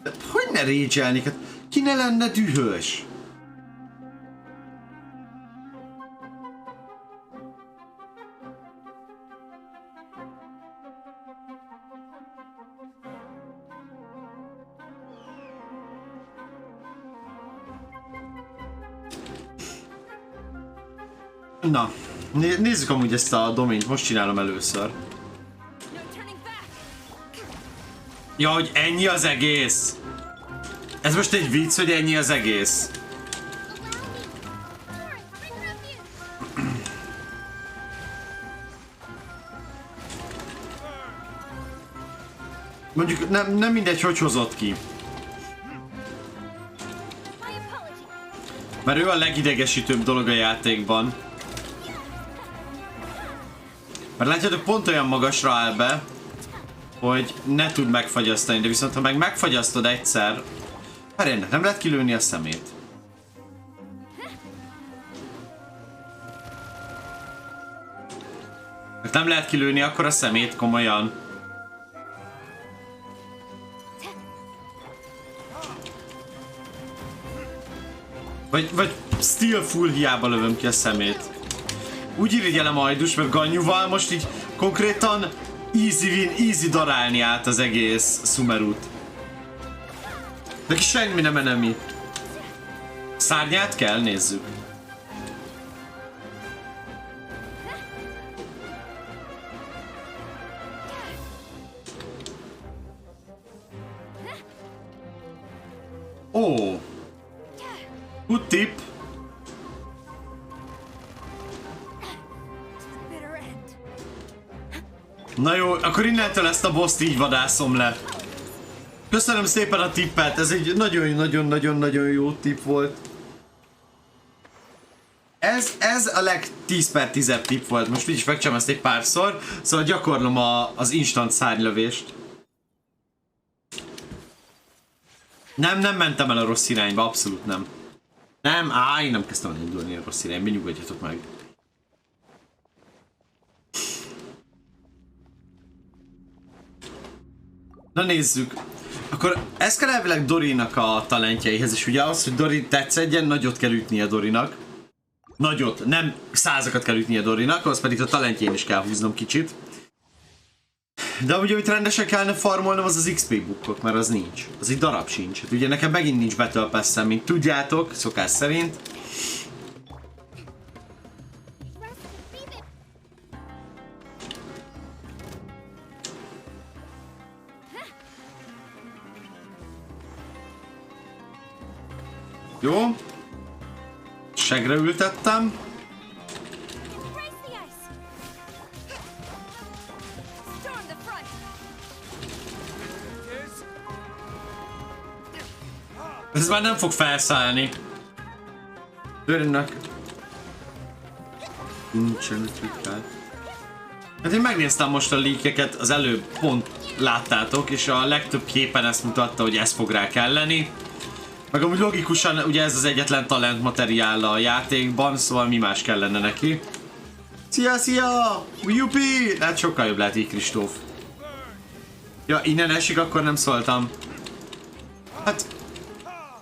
De hogy ne rage-elnék? Hát ki ne lenne dühös? Na, nézzük amúgy ezt a domént, most csinálom először. Ja, hogy ennyi az egész? Ez most egy vicc, hogy ennyi az egész? Mondjuk nem mindegy, hogy hozott ki. Mert ő a legidegesítőbb dolog a játékban. Mert látjátok, pont olyan magasra áll be, hogy ne tud megfagyasztani, de viszont ha meg megfagyasztod egyszer... Várj, nem lehet kilőni a szemét. Mert nem lehet kilőni akkor a szemét, komolyan. Vagy still full hiába lövöm ki a szemét. Úgy irigyelem Ajdus, meg Ganyuval most így konkrétan easy win, easy darálni át az egész Sumerut. Neki semmi nem enemi. Szárnyát kell, nézzük. Ó. Good tip. Na jó, akkor innentől ezt a boss-t így vadászom le. Köszönöm szépen a tippet, ez egy nagyon-nagyon-nagyon jó tipp volt. Ez a leg 10/10 tipp volt, most így is megcsinálom ezt egy párszor, szóval gyakorlom az instant szárnylövést. Nem mentem el a rossz irányba, abszolút nem. Nem, én nem kezdtem elindulni a rossz irányba, nyugodjatok meg. Na nézzük. Akkor ez kell elvileg Dorinak a talentjeihez, és ugye az, hogy Dori tetszedjen, nagyot kell ütnie Dorinak. Nagyot, nem százakat kell ütnie Dorinak, az pedig a talentjén is kell húznom kicsit. De ugye, amit rendesen kellene farmolnom, az az XP bookok, mert az nincs. Az egy darab sincs. Hát ugye nekem megint nincs Battle Pass-em, mint tudjátok, szokás szerint. Jó. Segre ültettem. Ez már nem fog felszállni. Törnek. Nincsen kell. Hát én megnéztem most a leakeket, az előbb pont láttátok, és a legtöbb képen ezt mutatta, hogy ez fog rá kelleni. Meg amúgy logikusan ugye ez az egyetlen talent materiál a játékban, szóval mi más kellene neki. Szia! Jupi! Hát sokkal jobb lehet így, Kristóf. Ja, innen esik, akkor nem szóltam. Hát...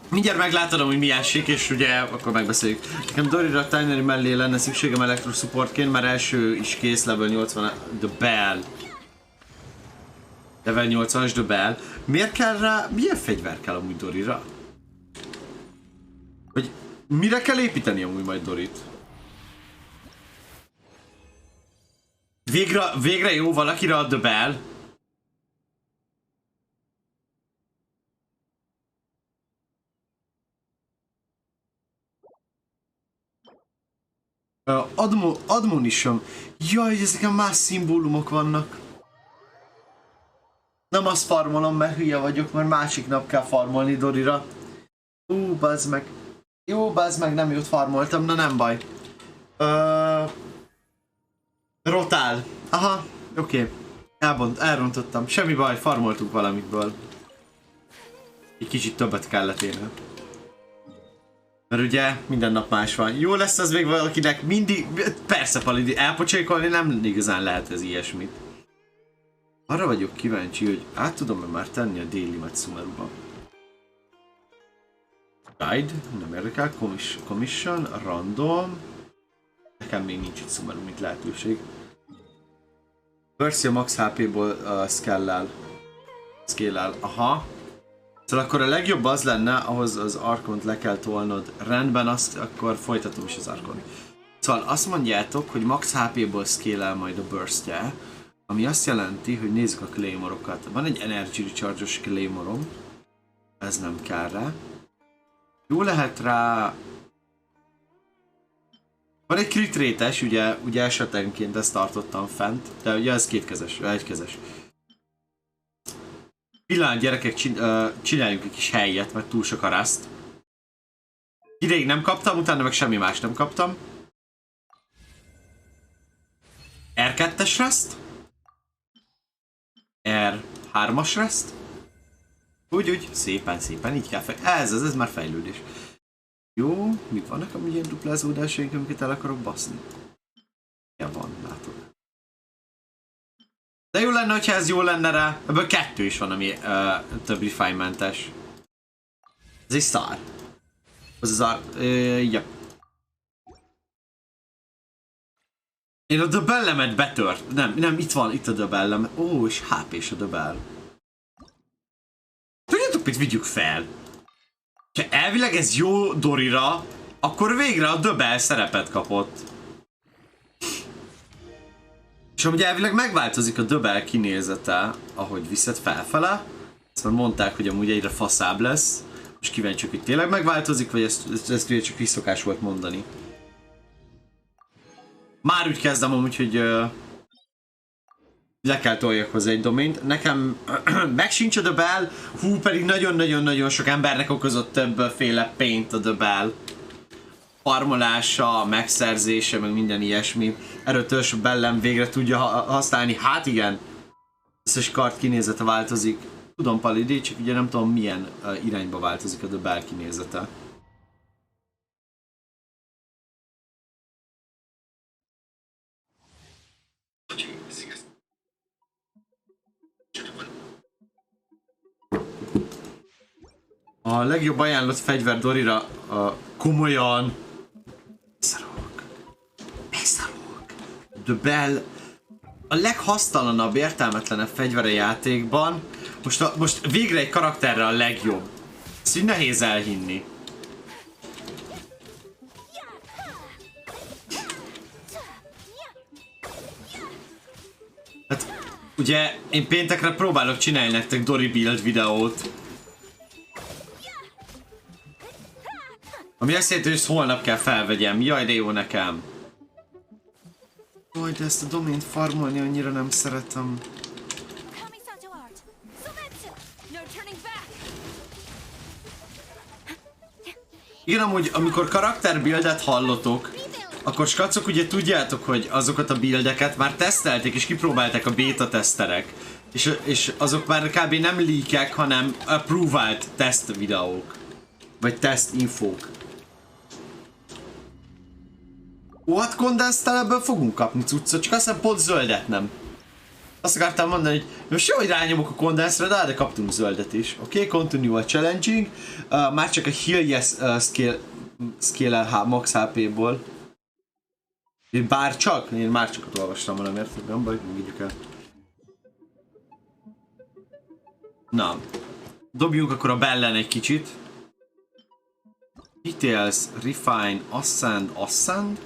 mindjárt meglátod, hogy mi esik, és ugye akkor megbeszéljük. Nekem Dorira Tineri mellé lenne szükségem elektrosupportként, mert első is kész, level 80, The Bell. Level 80-as The Bell. Miért kell rá, milyen fegyver kell amúgy Dorira? Hogy mire kell építeni amúgy majd Dorit? Végre jó valakire a The Bell? Admonition. Jaj, ezeken más szimbólumok vannak. Nem azt farmolom, mert hülye vagyok, mert másik nap kell farmolni Dorira. Bazd meg. Jó, bazd meg, nem jót farmoltam, na nem baj. Rotál. Aha, oké. Elrontottam. Semmi baj, farmoltunk valamikből. Egy kicsit többet kellett érni. Mert ugye minden nap más van. Jó lesz az még valakinek mindig... Persze, Palidi, elpocsékolni nem igazán lehet ez ilyesmit. Arra vagyok kíváncsi, hogy át tudom-e már tenni a délimet Sumeruba. Guide, nem érdekel, commission, random. Nekem még nincs itt Sumeru, mint lehetőség. Percy a max HP-ból scale-el. Aha. Szóval akkor a legjobb az lenne, ahhoz az arkont le kell tolnod. Rendben, azt akkor folytatom is az arkon. Szóval azt mondjátok, hogy max HP-ból scale-el majd a burst-je, ami azt jelenti, hogy nézzük a claymorokat. Van egy energy recharge-os claymorom, ez nem kell rá. Jó lehet rá... Van egy crit rate-es, ugye esetenként ezt tartottam fent, de ugye ez kétkezes, egykezes. Pillanat, gyerekek, csináljunk egy kis helyet, mert túl sok a rust. Ideig nem kaptam, utána meg semmi más nem kaptam. R2-es rust. R3-as rust. Úgy, szépen, így kell ez már fejlődés. Jó, mi vannak amúgy ilyen duplázódásaink, amiket el akarok baszni? Ja, van, látod. De jó lenne, hogyha ez jó lenne rá. Ebből 2 is van, ami több refinementes. Ez egy szar. Az ja. Én a döbellemet betört. Nem, itt van, itt a döbellem. Ó, és HP-s a döbel. Tudjátok, mit vigyük fel? Ha elvileg ez jó Dorira, akkor végre a döbel szerepet kapott. És amúgy elvileg megváltozik a döbel kinézete, ahogy viszed felfele. Ezt már mondták, hogy amúgy egyre faszább lesz. És kíváncsiak, hogy tényleg megváltozik, vagy ezt ugye csak visszokás volt mondani. Már úgy kezdem amúgy, hogy le kell toljak hozzá egy domaint. Nekem meg sincs a döbel, pedig nagyon-nagyon-nagyon sok embernek okozott többféle paint a döbel. Farmolása, megszerzése, meg minden ilyesmi. Erőtös bellem végre tudja használni. Hát igen, összes kart kinézete változik. Tudom, Palidé, csak ugye nem tudom milyen irányba változik a döbel kinézete. A legjobb ajánlott fegyver Dorira komolyan... Beszarok. Döbel a leghasztalanabb, értelmetlenebb fegyver a játékban. Most végre egy karakterre a legjobb. Ezt így nehéz elhinni. Hát, ugye én péntekre próbálok csinálni nektek Dori build videót. Ami azt jelenti, hogy ezt holnap kell felvegyem. Jaj, de jó nekem. Jaj, de ezt a domaint farmolni annyira nem szeretem. Igen, amúgy, amikor karakterbuildet hallotok, akkor skacok, ugye tudjátok, hogy azokat a buildeket már tesztelték és kipróbálták a beta teszterek. És azok már kb. Nem leakek, hanem approved test videók. Vagy test infók. What condensed ebből fogunk kapni cuccot, csak azt hiszem pont zöldet nem. Azt akartam mondani, hogy most jó, hogy rányomok a condensed-re, de kaptunk zöldet is. Oké, continue a challenging. Már csak a heal yes scale max HP-ból. Bár csak? Én már csak olvastam valamiért, nem baj, vigyük el. Na, dobjunk akkor a bellen egy kicsit. Details, refine, ascend.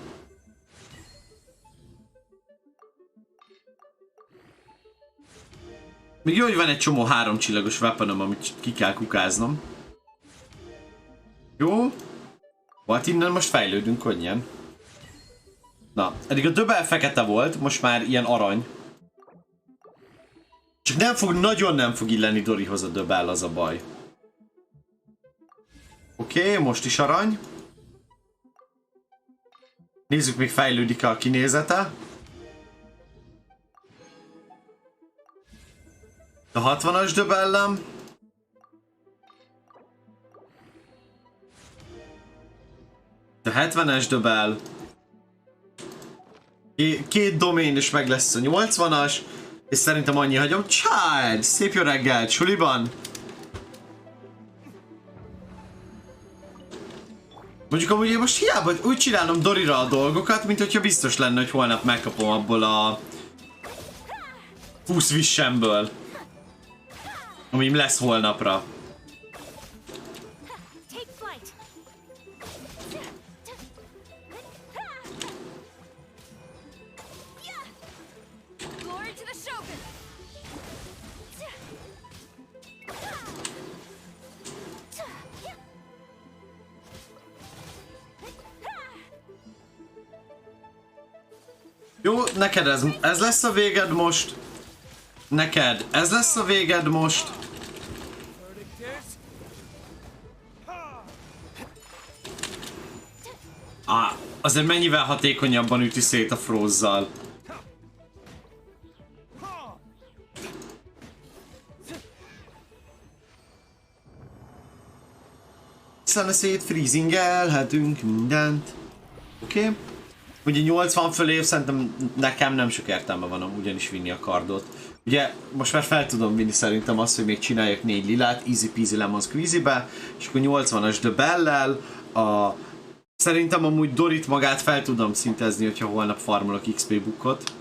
Még jó, hogy van egy csomó 3 csillagos weaponom, amit ki kell kukáznom. Jó. Hát innen most fejlődünk könnyen. Na, eddig a döbel fekete volt, most már ilyen arany. Csak nagyon nem fog illeni Dorihoz a döbel, az a baj. Oké, most is arany. Nézzük, még fejlődik a kinézete. A 60-as döbellem. A 70-es döbel. Két domain és meg lesz a 80-as. És szerintem annyi hagyom. Child! Szép jó reggelt, suliban! Mondjuk amúgy én most hiába úgy csinálom Dorira a dolgokat, mint hogyha biztos lenne, hogy holnap megkapom abból a 20 vissemből. Ami lesz holnapra. Jó, neked ez lesz a véged most. Neked ez lesz a véged most. Azért mennyivel hatékonyabban üti szét a frozzal. Aztán szét freezingelhetünk mindent. Oké. Ugye 80 fölé szerintem nekem nem sok értelme van ugyanis vinni a kardot. Ugye most már fel tudom vinni szerintem azt, hogy még csináljak 4 lilát, easy peasy lemon squeezy-be, és akkor 80-as The Bell-lel, szerintem amúgy Dorit magát fel tudom szintezni, hogyha holnap farmolok XP bookot.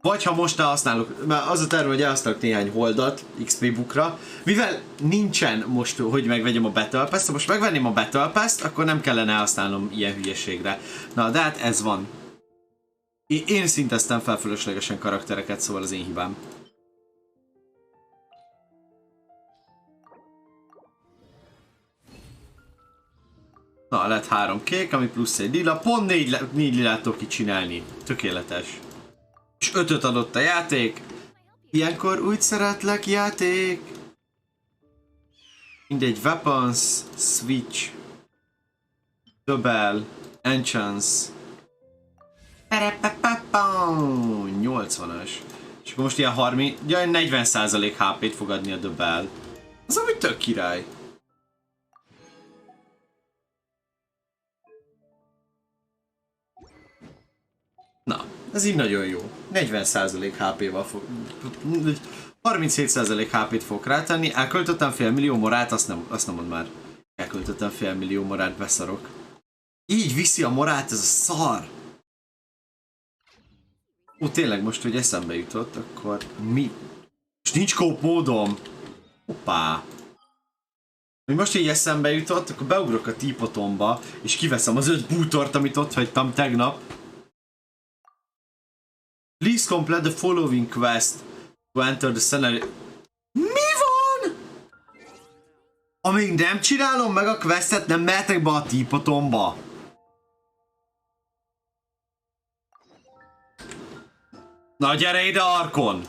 Vagy ha most használok, mert az a terve, hogy elhasználok néhány holdat XP bookra, mivel nincsen most, hogy megvegyem a Battle Pass-t, ha most megvenném a Battle Pass-t, akkor nem kellene használnom ilyen hülyeségre. Na, de hát ez van. Én szinteztem fel fölöslegesen karaktereket, szóval az én hibám. Na, lett 3 kék, ami plusz egy lila, pont 4 lilát tudok kicsinálni. Tökéletes. És 5-öt adott a játék. Ilyenkor úgy szeretlek, játék. Mindegy, weapons, switch, double, enchants. 80-as. És akkor most ilyen 40% HP-t fog adni a double. Az ami tök király. Na, ez így nagyon jó. 40% HP-val fog... 37% HP-t fog rátenni. Elköltöttem fél millió morát, azt nem mond már. Elköltöttem fél millió morát, beszarok. Így viszi a morát, ez a szar! Ó, tényleg most, hogy eszembe jutott, akkor mi? Most nincs kóp módom. Hoppá. Most így eszembe jutott, akkor beugrok a teapotomba, és kiveszem az 5 bútort, amit ott hagytam tegnap. Please complete the following quest to enter the scenario. Mi van? Amíg nem csinálom meg a questet, nem mehetek be a teapotomba. Na gyere ide, Arkon!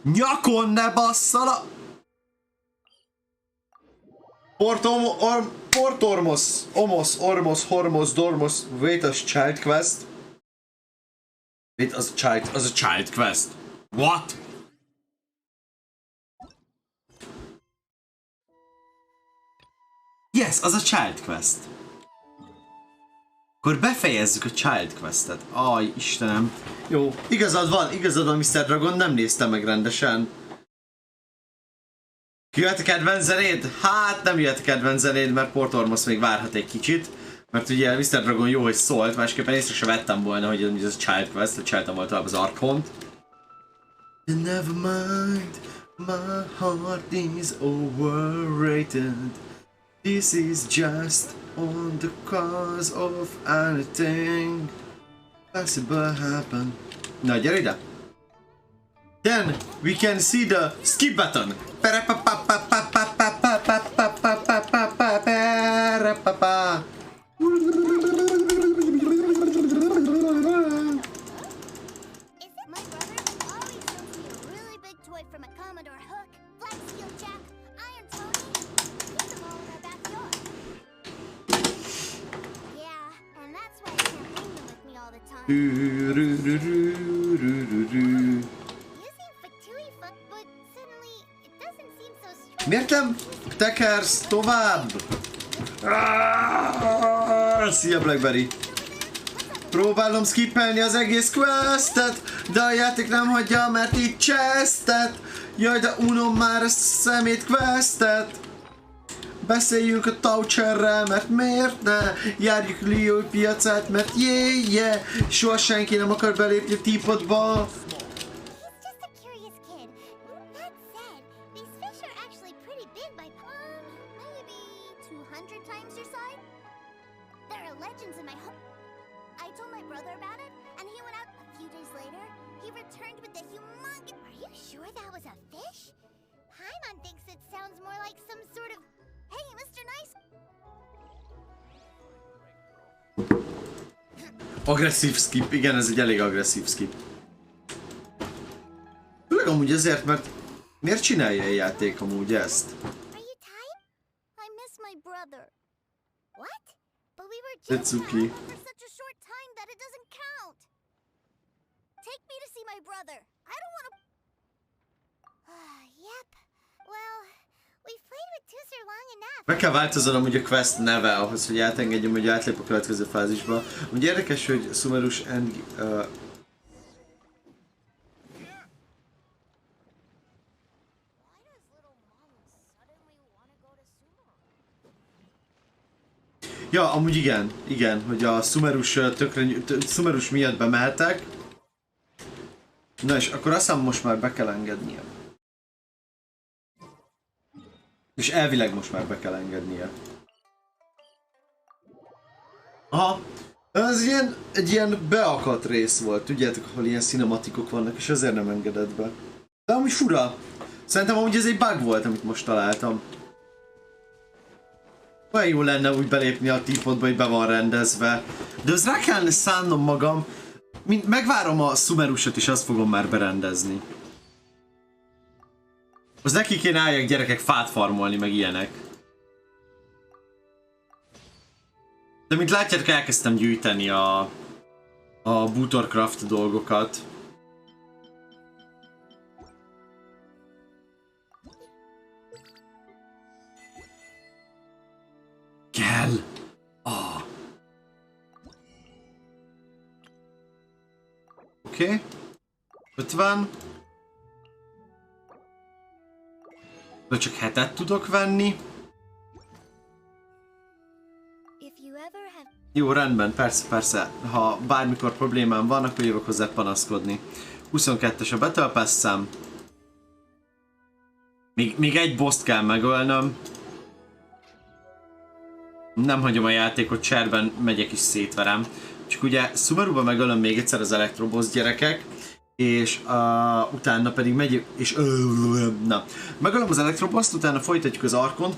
Nyakon ne basszala! Hormos, Dormos, wait a child quest. Wait, az a child quest. What? Yes, az a child quest. Akkor befejezzük a child questet. Aj, Istenem. Jó, igazad van, Mr. Dragon, nem néztem meg rendesen. Jöhet a kedvenc zenéd? Hát nem jöhet a kedvenc zenéd, mert Portormos még várhat egy kicsit. Mert ugye Mr. Dragon jó, hogy szólt, másképpen észre se vettem volna, hogy ez a child quest, hogy csináltam volna tovább az Arkont. Never mind, my heart is overrated. This is just on the cause of anything possible happen. Na, gyere ide! Then we can see the skip button. Miért nem tekersz tovább? Szia, Blackberry! Próbálom skippelni az egész questet, de a játék nem hagyja, mert itt csesztet. Jaj, de unom már ezt a szemét questet. Beszéljünk a Toucherrel, mert miért ne? Járjuk Leo piacát, mert yeah. Soha senki nem akar belépni a teapotba.
few days later, he returned with the humongous... Are you sure that was a fish? Paimon thinks it sounds more like some sort of... Hey, Mr. Nice...
Agresszív skip, igen, ez egy elég agresszív skip. Főleg amúgy ezért, mert miért csinálja a játék amúgy ezt?
Are you tired? I miss my brother. What? But we were just
Tetsuki.
for such a short time that it doesn't count. Take me to see my brother. I don't want to... Yep. Well, we've played with Tooster long enough.
Meg kell változnom amúgy a quest neve ahhoz, hogy átengedjem, hogy átlép a következő fázisba. Úgy érdekes, hogy Sumerus and... Ja, amúgy igen, hogy a Sumerus miatt bemehetek. Na és akkor azt hiszem most már be kell engednie. És elvileg most már be kell engednie. Aha. Ez egy ilyen beakadt rész volt, tudjátok, ahol ilyen cinematikok vannak, és ezért nem engedett be. De amúgy fura. Szerintem amúgy ez egy bug volt, amit most találtam. Olyan jó lenne úgy belépni a típotba, hogy be van rendezve. De az rá kellene szánnom magam. Megvárom a Sumerusot, és azt fogom már berendezni. Az neki kéne álljak gyerekek fát farmolni, meg ilyenek. De mint látjátok, elkezdtem gyűjteni a Bootorcraft dolgokat. Kell! Ah. Oké. 50. De csak 7-et tudok venni. Jó, rendben, persze. Ha bármikor problémám van, akkor jövök hozzá panaszkodni. 22-es a Battle Pass-szám. Még egy boss-t kell megölnöm. Nem hagyom a játékot, cserben megyek és szétverem. Csak ugye Sumeruban megölöm még egyszer az elektroboss gyerekek. És utána pedig megy és na. Megölöm az elektroboszt, utána folytatjuk az Arkont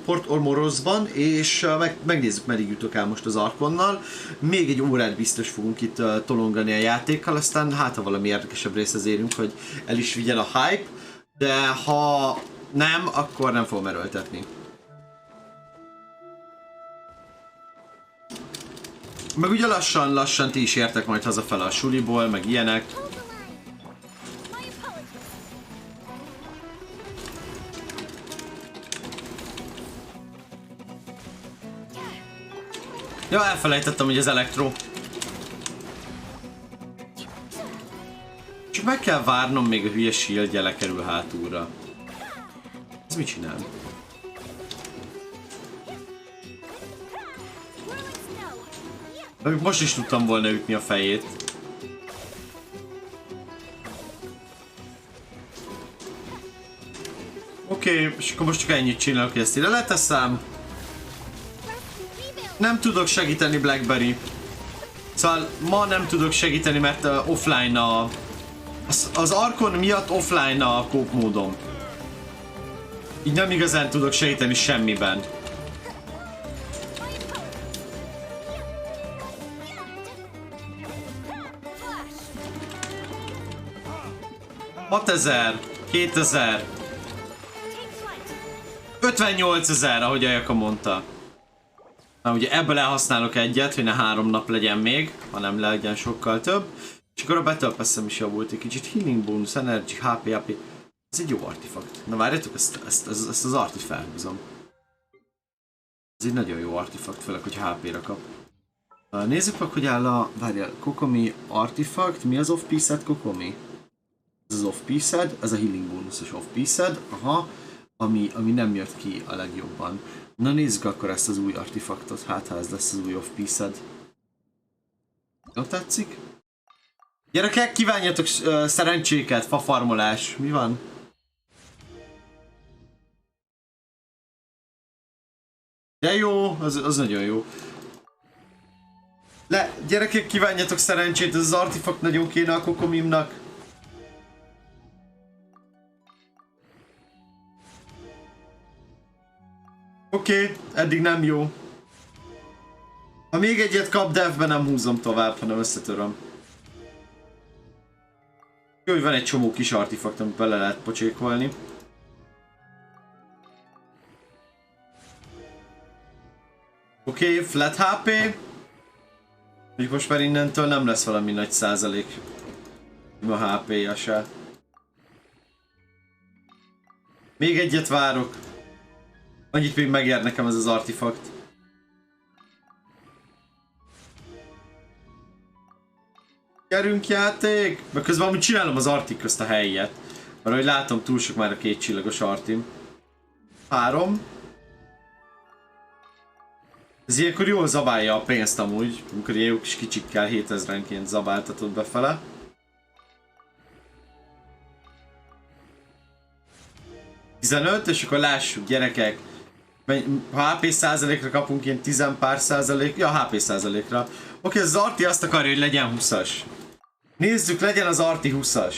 Port Ormorosban, és megnézzük, meddig jutok el most az Arkonnal. Még egy órát biztos fogunk itt tolongani a játékkal, aztán hát ha valami érdekesebb részhez érünk, hogy el is vigyen a hype, de ha nem, akkor nem fogom erőltetni. Meg ugye lassan ti is értek majd hazafele a suliból, meg ilyenek. Ja, elfelejtettem, hogy az elektro. Csak meg kell várnom, még a hülye shieldje lekerül hátulra. Ez mit csinál? Most is tudtam volna ütni a fejét. Oké, és akkor most csak ennyit csinálok, hogy ezt ide leteszem. Nem tudok segíteni, Blackberry. Szóval ma nem tudok segíteni, mert offline az Arkon miatt offline a coop módom. Így nem igazán tudok segíteni semmiben. 6000, 2000, 58 000, ahogy Ajaka mondta. Na ugye ebből elhasználok egyet, hogy ne 3 nap legyen még, hanem legyen sokkal több. És akkor a Battle Pass-em is javult egy kicsit. Healing bonus, energy, HP. Ez egy jó artifakt. Na várjátok, ezt az artit felhúzom. Ez egy nagyon jó artifakt, főleg, hogy HP-ra kap. Nézzük meg, hogy áll a... Várjál, Kokomi artifakt. Mi az off-piece-ed, Kokomi? Ez az off-piece-ed, ez a healing bonusos off-piece-ed. Aha, ami nem jött ki a legjobban. Na nézzük akkor ezt az új artifaktot, hát ha ez lesz az új off-piece-ed. Jó tetszik? Gyerekek, kívánjatok szerencséket, fafarmolás. Mi van? De jó, az nagyon jó. Gyerekek, kívánjatok szerencsét, ez az artifakt nagyon kéne a kokomimnak. Oké, eddig nem jó. Ha még egyet kap devben, nem húzom tovább, hanem összetöröm. Jó, hogy van egy csomó kis artifakt, amit bele lehet pocsékolni. Oké, flat HP. Mondjuk most már innentől nem lesz valami nagy százalék a HP-ja se. Még egyet várok. Annyit még megér nekem ez az artifakt. Gyerünk játék! Mert közben amúgy csinálom az artik közt a helyet. Mert ahogy látom, túl sok már a 2 csillagos artim. 3. Ez ilyenkor jól zabálja a pénzt amúgy, amikor ilyen jó kis kicsikkel 7000-enként zabáltatod befele. ...15, és akkor lássuk, gyerekek. Ha HP százalékra kapunk ilyen 10 pár százalék... Ja, HP százalékra. Oké, ez az arti azt akarja, hogy legyen 20-as. Nézzük, legyen az arti 20-as.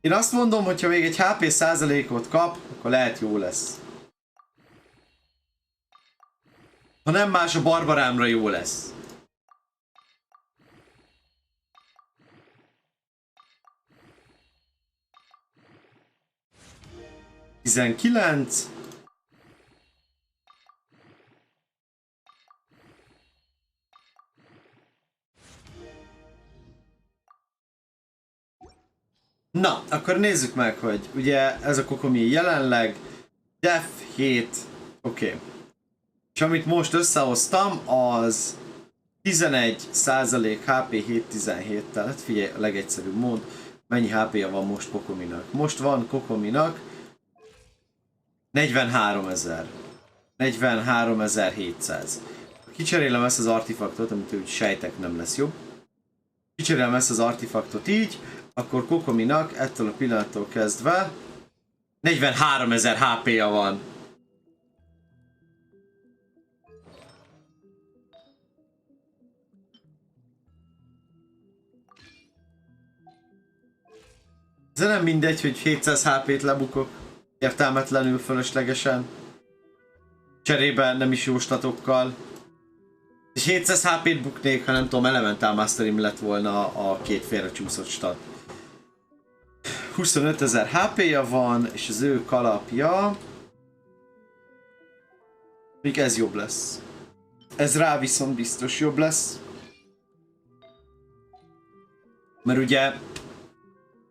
Én azt mondom, hogyha még egy HP százalékot kap, akkor lehet jó lesz. Ha nem más, a barbarámra jó lesz. ...19... Na, akkor nézzük meg, hogy ugye ez a kokomi jelenleg def 7, oké. És amit most összehoztam, az 11% HP 7-17-tel, hát figyelj, a legegyszerűbb mód, mennyi HP-ja van most kokominak. Most van kokominak 43.000. 43.700. Kicserélem ezt az artifaktot, amit úgy sejtek nem lesz jobb. Kicserélem ezt az artifaktot így, akkor kokominak ettől a pillanattól kezdve 43.000 HP-ja van. Ez nem mindegy, hogy 700 HP-t lebukok értelmetlenül, fölöslegesen. Cserébe nem is jó statokkal. És 700 HP-t buknék, ha nem tudom, Elemental Masterim lett volna a 2 félrecsúszott stat. 25.000 HP-ja van, és az ő kalapja... Még ez jobb lesz. Ez rá viszont biztos jobb lesz. Mert ugye...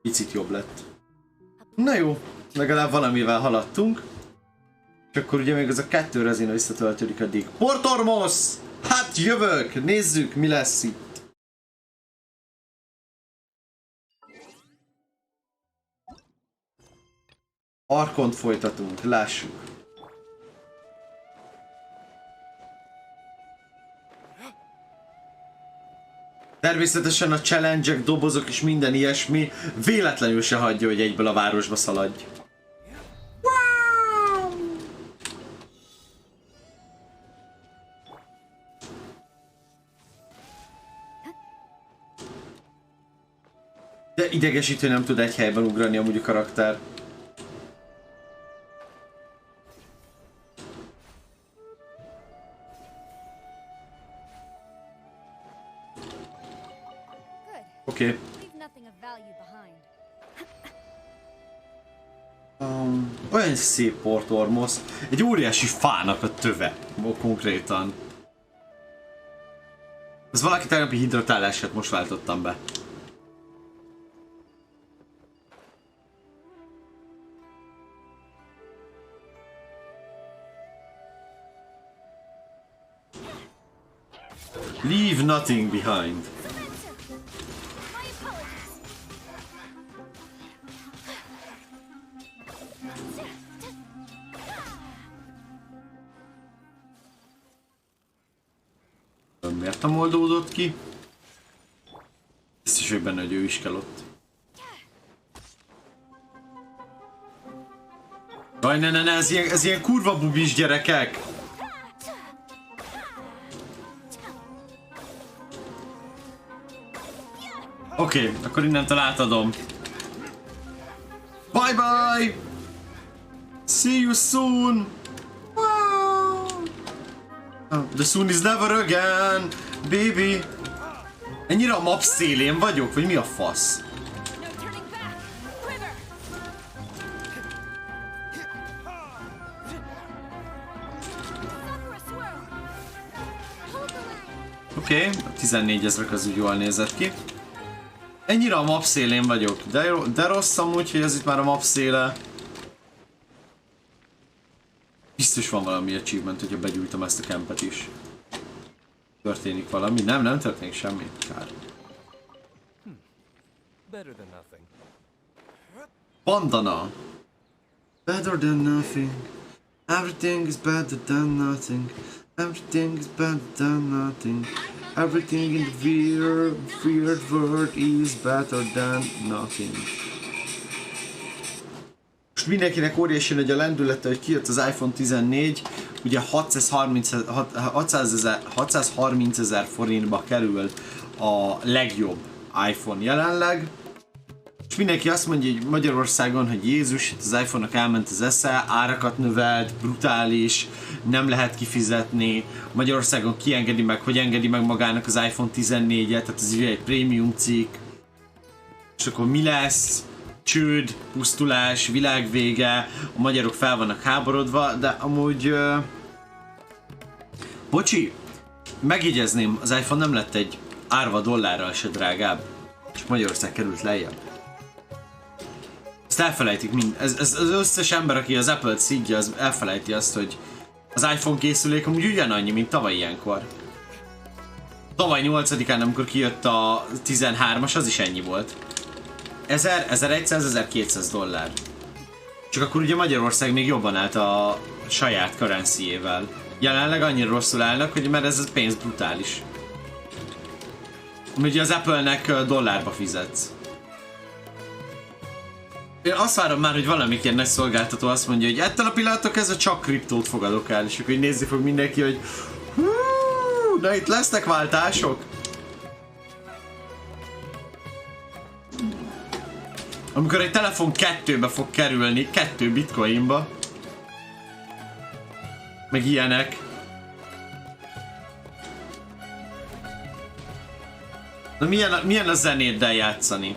Picit jobb lett. Na jó, legalább valamivel haladtunk. És akkor ugye még az a 2 rezina visszatöltődik addig. Portormos! Hát jövök! Nézzük, mi lesz itt. Arkont folytatunk, lássuk. Természetesen a challenge-ek, dobozok és minden ilyesmi véletlenül se hagyja, hogy egyből a városba szaladj. De idegesítő, nem tud egy helyben ugrani amúgy a karakter. Oké. Olyan szép portormos. Egy óriási fának a töve. Konkrétan. Ez valaki tegnapi hidratálását most váltottam be. Leave nothing behind. Miért nem oldódott ki? Biztos vagyok benne, hogy ő is kell ott. Jaj, ne, ez ilyen kurva bubis, gyerekek! Oké, akkor innentől átadom. Bye bye! See you soon! Wow. The soon is never again, baby! Ennyire a map szélén vagyok, vagy mi a fasz? Oké, a 14 ezrek az úgy jól nézett ki. Ennyire a map szélén vagyok, de rossz amúgy, hogy ez itt már a map széle. Biztos van valami achievement, hogyha begyújtom ezt a kempet is. Történik valami? Nem történik semmi. Kár. Bandana. Better than nothing. Everything is better than nothing. Everything is better than nothing. Everything in the weird world is better than nothing. Most mindenkinek óriási nagy a lendülete, hogy kijött az iPhone 14, ugye 630 000 forintba kerül a legjobb iPhone jelenleg. És mindenki azt mondja, hogy Magyarországon, hogy Jézus, az iPhone-nak elment az esze, árakat növelt, brutális, nem lehet kifizetni. Magyarországon kiengedi meg, hogy engedi meg magának az iPhone 14-et, tehát ez egy prémium cikk. És akkor mi lesz? Csőd, pusztulás, világvége, a magyarok fel vannak háborodva, de amúgy... Bocsi, megjegyezném, az iPhone nem lett egy árva dollárral se drágább, és Magyarország került lejjebb. Ezt elfelejtik ez az összes ember, aki az Apple-t szidja, az elfelejti azt, hogy az iPhone készülék amúgy ugyanannyi, mint tavaly ilyenkor. Tavaly 8-án, amikor kijött a 13-as, az is ennyi volt. 1100-1200 dollár. Csak akkor ugye Magyarország még jobban állt a saját currency-ével. Jelenleg annyira rosszul állnak, hogy mert ez a pénz brutális. Ugye az Apple-nek dollárba fizetsz. Én azt várom már, hogy valamik ilyen nagy szolgáltató azt mondja, hogy ettől a pillanattól kezdve csak kriptót fogadok el, és akkor nézni fog mindenki, hogy hú, de itt lesznek váltások. Amikor egy telefon 2-be fog kerülni, 2 bitcoinba. Meg ilyenek. Na milyen a zenéddel játszani?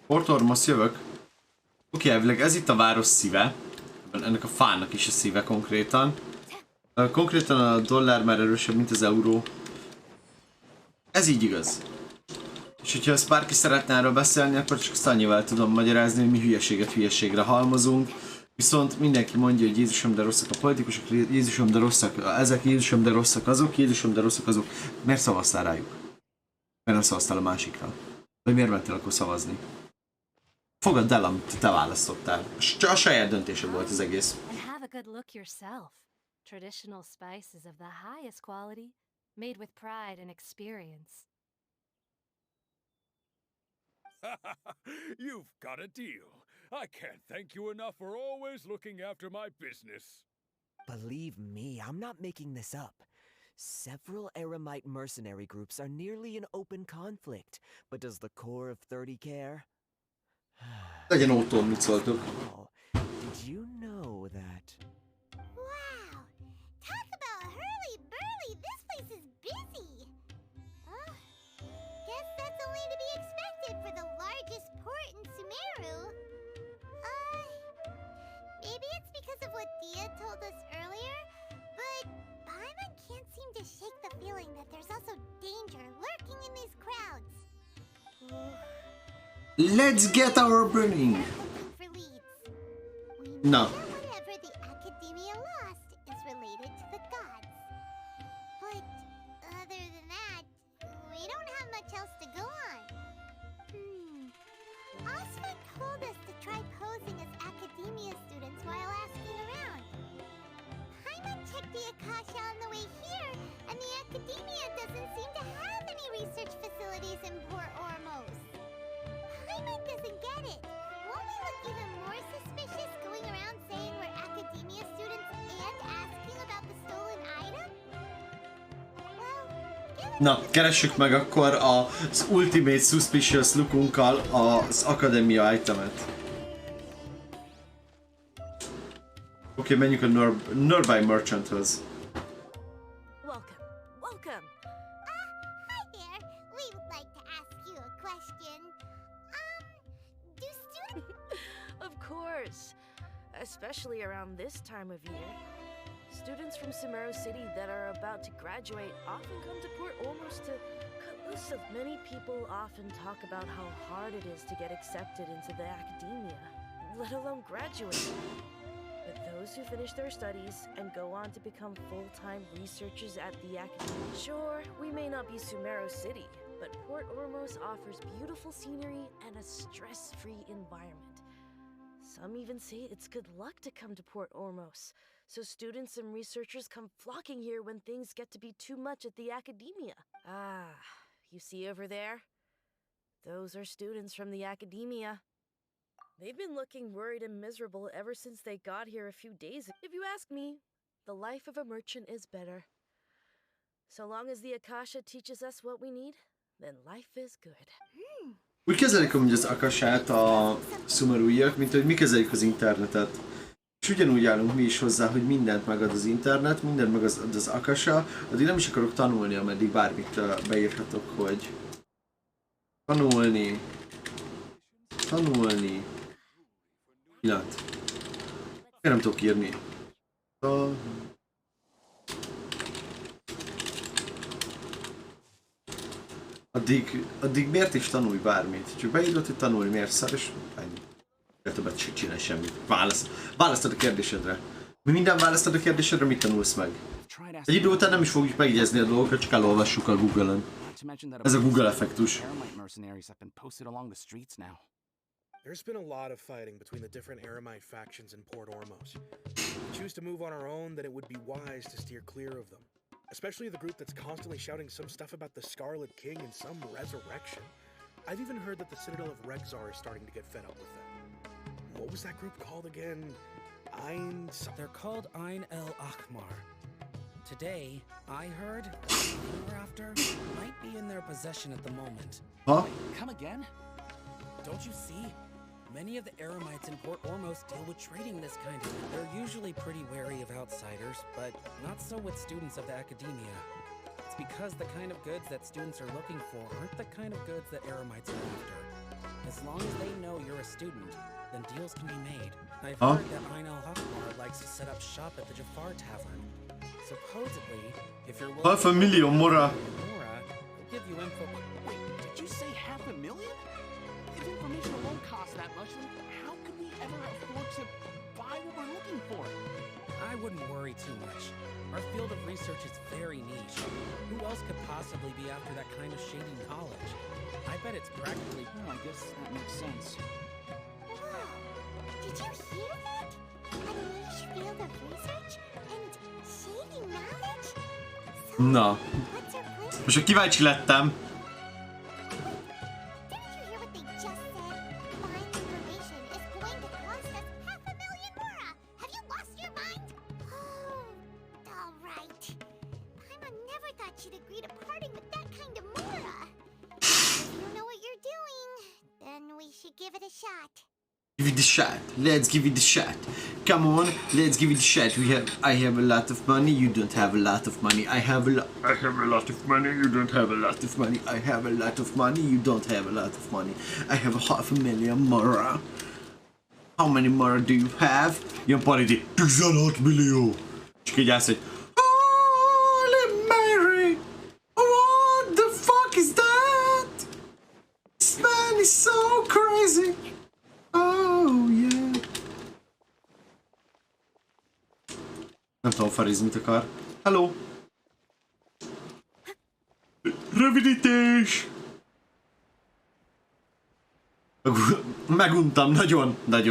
Portor, most jövök. Oké, elvileg ez itt a város szíve. Ennek a fának is a szíve konkrétan. Konkrétan a dollár már erősebb, mint az euró. Ez így igaz. És hogyha ezt bárki szeretne erről beszélni, akkor csak azt annyival tudom magyarázni, hogy mi hülyeséget hülyeségre halmozunk. Viszont mindenki mondja, hogy Jézusom, de rosszak a politikusok, Jézusom, de rosszak ezek, Jézusom, de rosszak azok, Jézusom, de rosszak azok. Miért szavaztál rájuk? Miért nem szavaztál a másikra? Vagy miért mentél akkor szavazni? Fogadd el, amit te választottál. A saját döntésed volt az egész.
Traditional spices of the highest quality, made with pride and experience.
You've got a deal. I can't thank you enough for always looking after my business.
Believe me, I'm not making this up. Several Eremite mercenary groups are nearly in open conflict, but does the core of 30 care?
Legyen autón, mit szóltok.
Did you know that?
Wow! Talk about hurly-burly! This place is busy! Guess that's only to be expected for the largest port in Sumeru. Maybe it's because of what Dia told us earlier, but Paimon can't seem to shake the feeling that there's also danger lurking in these crowds.
Let's get our burning! No.
Whatever the Academia lost is related to the gods. But other than that, we don't have much else to go on. Osfa told us to try posing as Academia students while asking around. Paimon checked the Akasha on the way here, and the academia doesn't seem to have any research facilities in Port Ormos. Paimon doesn't get it. Won't we look even more suspicious going around saying we're academia students and asking about the stolen item?
Na, keressük meg akkor az Ultimate Suspicious lookunkkal az Academia itemet. Oké, menjünk a Nearby Merchanthoz.
Welcome. Welcome.
Hi there. We would like to ask you a question. Do students...
Of course. Especially around this time of year. Students from Sumeru City that are about to graduate often come to Port Ormos to cut loose of. Many people often talk about how hard it is to get accepted into the academia, let alone graduate. But those who finish their studies and go on to become full-time researchers at the academia. Sure, we may not be Sumeru City, but Port Ormos offers beautiful scenery and a stress-free environment. Some even say it's good luck to come to Port Ormos, so students and researchers come flocking here when things get to be too much at the academia. Ah, you see over there? Those are students from the academia. They've been looking worried and miserable ever since they got here a few days ago. If you ask me, the life of a merchant is better. So long as the Akasha teaches us what we need, then life is good.
Úgy kezelik amúgy az Akashát a Sumeruiak, mint hogy mi kezelik az internetet. És ugyanúgy állunk mi is hozzá, hogy mindent megad az internet, mindent megad az Akasha, addig nem is akarok tanulni, ameddig bármit beírhatok, hogy tanulni. Pillanat. Nem tudok írni. Addig miért is tanulj bármit? Csak beírod, hogy tanulj, miért szar, és ennyi. Többet se csinálj semmit. Választod a kérdésedre. Mi minden választod a kérdésedre, mit tanulsz meg? Egy idő után nem is fogjuk megjegyezni a dolgokat, csak elolvassuk a Google-on. Ez a Google effektus.
There's been a lot of fighting between the different Eremite factions in Port Ormos. If we choose to move on our own, then it would be wise to steer clear of them. Especially the group that's constantly shouting some stuff about the Scarlet King and some resurrection. I've even heard that the Citadel of Rexar is starting to get fed up with them. What was that group called again?
They're called Ain el Akhmar. Today, I heard hereafter might be in their possession at the moment.
Huh?
Come again? Don't you see? Many of the Eremites in Port Ormos deal with trading this kind of thing. They're usually pretty wary of outsiders, but not so with students of the academia. It's because the kind of goods that students are looking for aren't the kind of goods that Eremites are after. As long as they know you're a student, then deals can be made. I've heard that Ain al-Hakmar likes to set up shop at the Jafar Tavern. Supposedly, if you're willing
Half a million, Mora.
he'll give you info.
Wait, did you say $500,000? If information alone costs that much, then how could we ever afford to buy what we're looking for?
I wouldn't worry too much. Our field of research is very niche. Who else could possibly be after that kind of shady knowledge? I bet it's practically...
Well, I guess that makes sense.
Whoa! Did you hear that? A niche field of research and shady knowledge? So,
Na.
what's our plan?
Most kíváncsi lettem.
Didn't you hear what they just said? Buying information is going to cost us $500,000 Mora! Have you lost your mind? Oh, all right. Paimon never thought she'd agree to parting with that kind of Mora. If you know what you're doing, then we should give it a shot.
Give it a shot. Let's give it a shot. Come on, let's give it a shot. I have a lot of money. You don't have a lot of money. I have a lot of money. You don't have a lot of money. I have a lot of money. You don't have a lot of money. I have $500,000 Mora. How many Mora do you have? Jön Paridi. 16 millió. Csak így állsz, hogy Holy Mary! What the fuck is that? This man is so crazy. Oh yeah. Nem tudom, Fariz mit akar. Hello! Rövidítés! Meguntam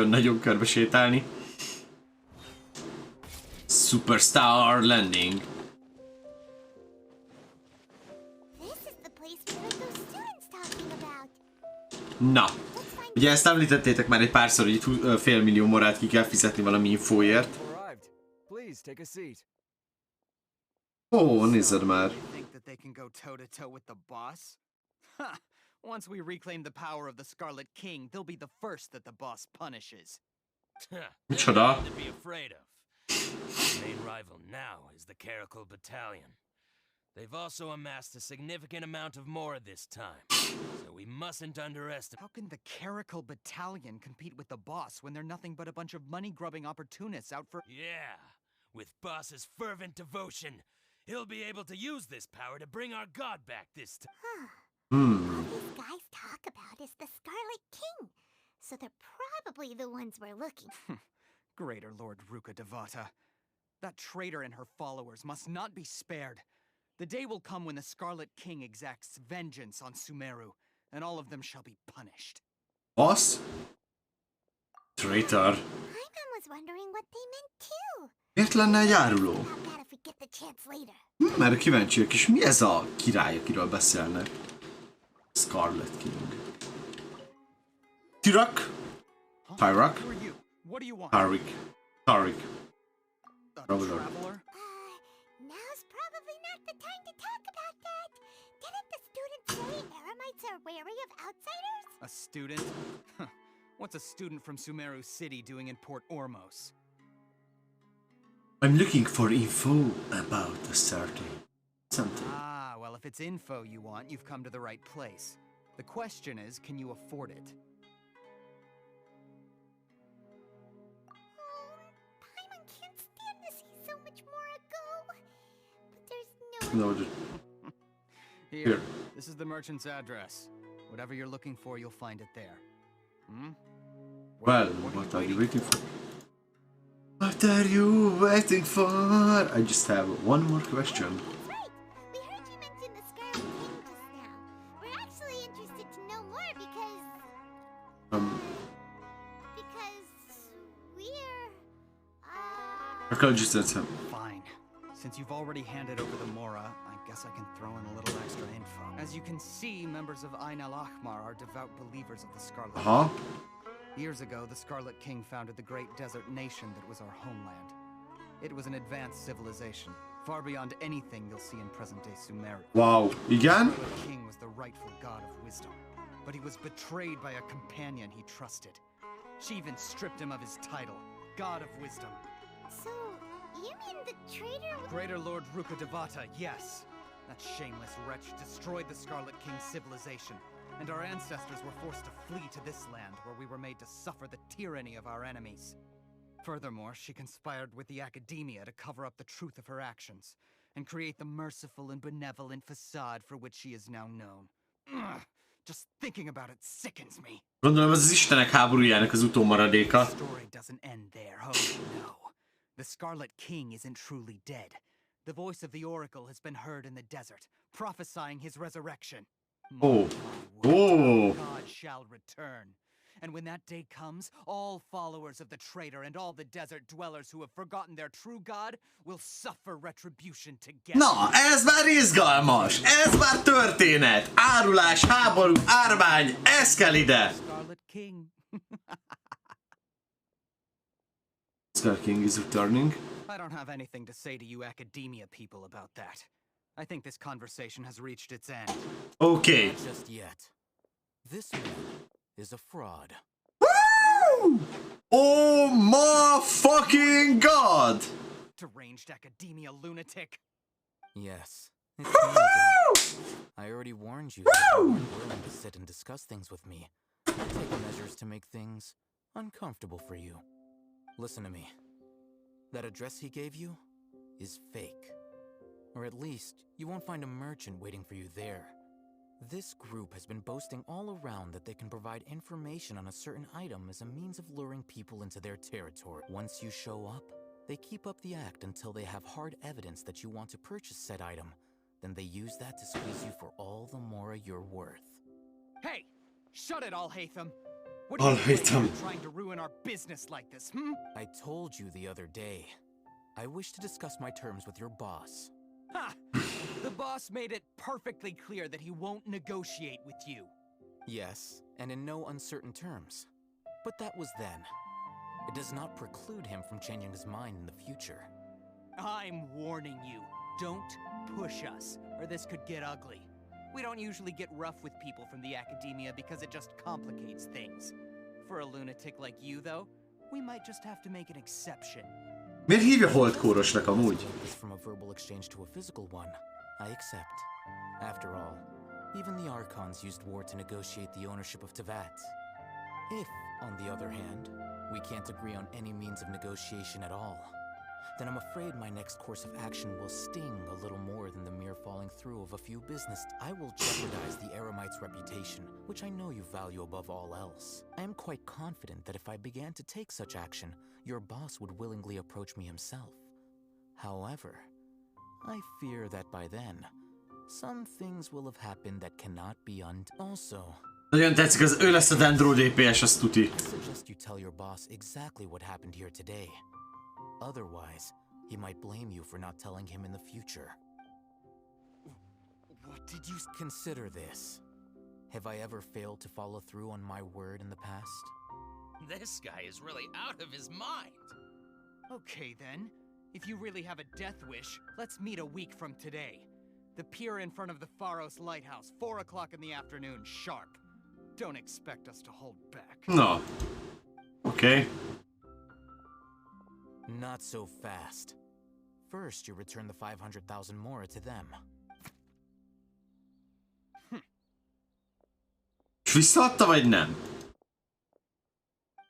nagyon körbe sétálni. Superstar Landing.
This is the place we heard those students talking about.
Na, ugye ezt említettétek már egy párszor, hogy itt fél millió morát ki kell fizetni valami infóért.
Please take a seat.
Ó, nézzed már.
Think that they can go toe to toe with the boss? Ha! Once we reclaim the power of the Scarlet King, they'll be the first that the boss punishes.
Micsoda?
To be afraid of. The main rival now is the Caracal Battalion. They've also amassed a significant amount of more this time, so we mustn't underestimate.
How can the Caracal Battalion compete with the boss when they're nothing but a bunch of money-grubbing opportunists out for—
Yeah, with Boss's fervent devotion, he'll be able to use this power to bring our god back this time.
All these guys talk about is the Scarlet King, so they're probably the ones we're looking for.
Greater Lord Ruka Devata. That traitor and her followers must not be spared. The day will come when the Scarlet King exacts vengeance on Sumeru, and all of them shall be punished.
Boss? Traitor.
Paimon was wondering what they meant too.
Miért lenne egy áruló?
About that if we get the chance later.
Mert kíváncsiak is, mi ez a király, akiről beszélnek? Scarlet King. Tirak? Tyrak?
Who are you? What do you want?
Tarik. Tarik.
A
Traveler.
traveler?
Now's probably not the time to talk about that. Didn't the students say Eremites are wary of outsiders?
A student? Huh. What's a student from Sumeru City doing in Port Ormos?
I'm looking for info about a certain something.
Ah, well, if it's info you want, you've come to the right place. The question is, can you afford it?
Paimon can't stand to see so much more go. But there's no...
No,
Here, this is the merchant's address. Whatever you're looking for, you'll find it there. Hmm?
well, what are you waiting for? What are you waiting for? I just have one more question.
That's right. We heard you mention the Scarlet King just now. We're actually interested to know more because we're...
I can't just answer.
Fine. Since you've already handed over the Mora, I guess I can throw in a little extra info. As you can see, members of Ajánaltokkal are devout believers of the Scarlet
Uh-huh.
King. Years ago, the Scarlet King founded the great desert nation that was our homeland. It was an advanced civilization, far beyond anything you'll see in present-day Sumeru.
Wow. Igen?
The Scarlet King was the rightful god of wisdom, but he was betrayed by a companion he trusted. She even stripped him of his title, God of Wisdom.
So, you mean the traitor...
Greater Lord Ruka Devata, yes. That shameless wretch destroyed the Scarlet King's civilization, and our ancestors were forced to flee to this land where we were made to suffer the tyranny of our enemies. Furthermore, she conspired with the Academia to cover up the truth of her actions, and create the merciful and benevolent facade for which she is now known. Ugh, just thinking about it sickens me.
Gondolom ez az Istenek háborújának az utómaradéka.
The story doesn't end there, oh no. The Scarlet King isn't truly dead. The voice of the Oracle has been heard in the desert, prophesying his resurrection.
Oh.
My
Oh.
word, God shall return. And when that day comes, all followers of the traitor and all the desert dwellers who have forgotten their true God will suffer retribution together.
Na, ez már izgalmas! Ez már történet! Árulás, háború, árvány, ez kell ide!
Scarlet King.
Scarlet King is returning.
I don't have anything to say to you Academia people about that. I think this conversation has reached its end.
Okay.
Not just yet. This man is a fraud.
Woo! Oh my fucking god!
Deranged Academia lunatic.
Yes. It's me again. I already warned you that you weren't willing to sit and discuss things with me. Take measures to make things uncomfortable for you. Listen to me. That address he gave you is fake. Or at least, you won't find a merchant waiting for you there. This group has been boasting all around that they can provide information on a certain item as a means of luring people into their territory. Once you show up, they keep up the act until they have hard evidence that you want to purchase said item. Then they use that to squeeze you for all the more you're worth.
Hey! Shut it, Al-Haytham!
Al-Haytham.
Trying to ruin our business like this,
I told you the other day.
I wish to discuss my terms with your boss.
Ha! The boss made it perfectly clear that he won't negotiate with you.
Yes, and in no uncertain terms. But that was then. It does not preclude him from changing his mind in the future.
I'm warning you, don't push us, or this could get ugly. We don't usually get rough with people from the academia because it just complicates things. For a lunatic like you, though, we might just have to make an exception.
Miért hívja holdkórosnak amúgy?
From a verbal exchange to a physical one, I accept. After all, even the Archons used war to negotiate the ownership of Teyvat. If, on the other hand, we can't agree on any means of negotiation at all, then I'm afraid my next course of action will sting a little more than the mere falling through of a few business. I will jeopardize the Eremite's reputation, which I know you value above all else. I am quite confident that if I began to take such action, your boss would willingly approach me himself. However, I fear that by then, some things will have happened that cannot be undone. Also,
nagyon tetszik, az ő lesz a Dendro DPS, azt tuti.
I suggest you tell your boss exactly what happened here today. Otherwise, he might blame you for not telling him in the future.
What did you
consider this? Have I ever failed to follow through on my word in the past?
This guy is really out of his mind.
Okay then, if you really have a death wish, let's meet a week from today. The pier in front of the Pharos Lighthouse, 4 o'clock in the afternoon, sharp. Don't expect us to hold back.
No. Okay.
Not so fast. First, you return the 500,000 mora to them.
És visszaadta, vagy nem?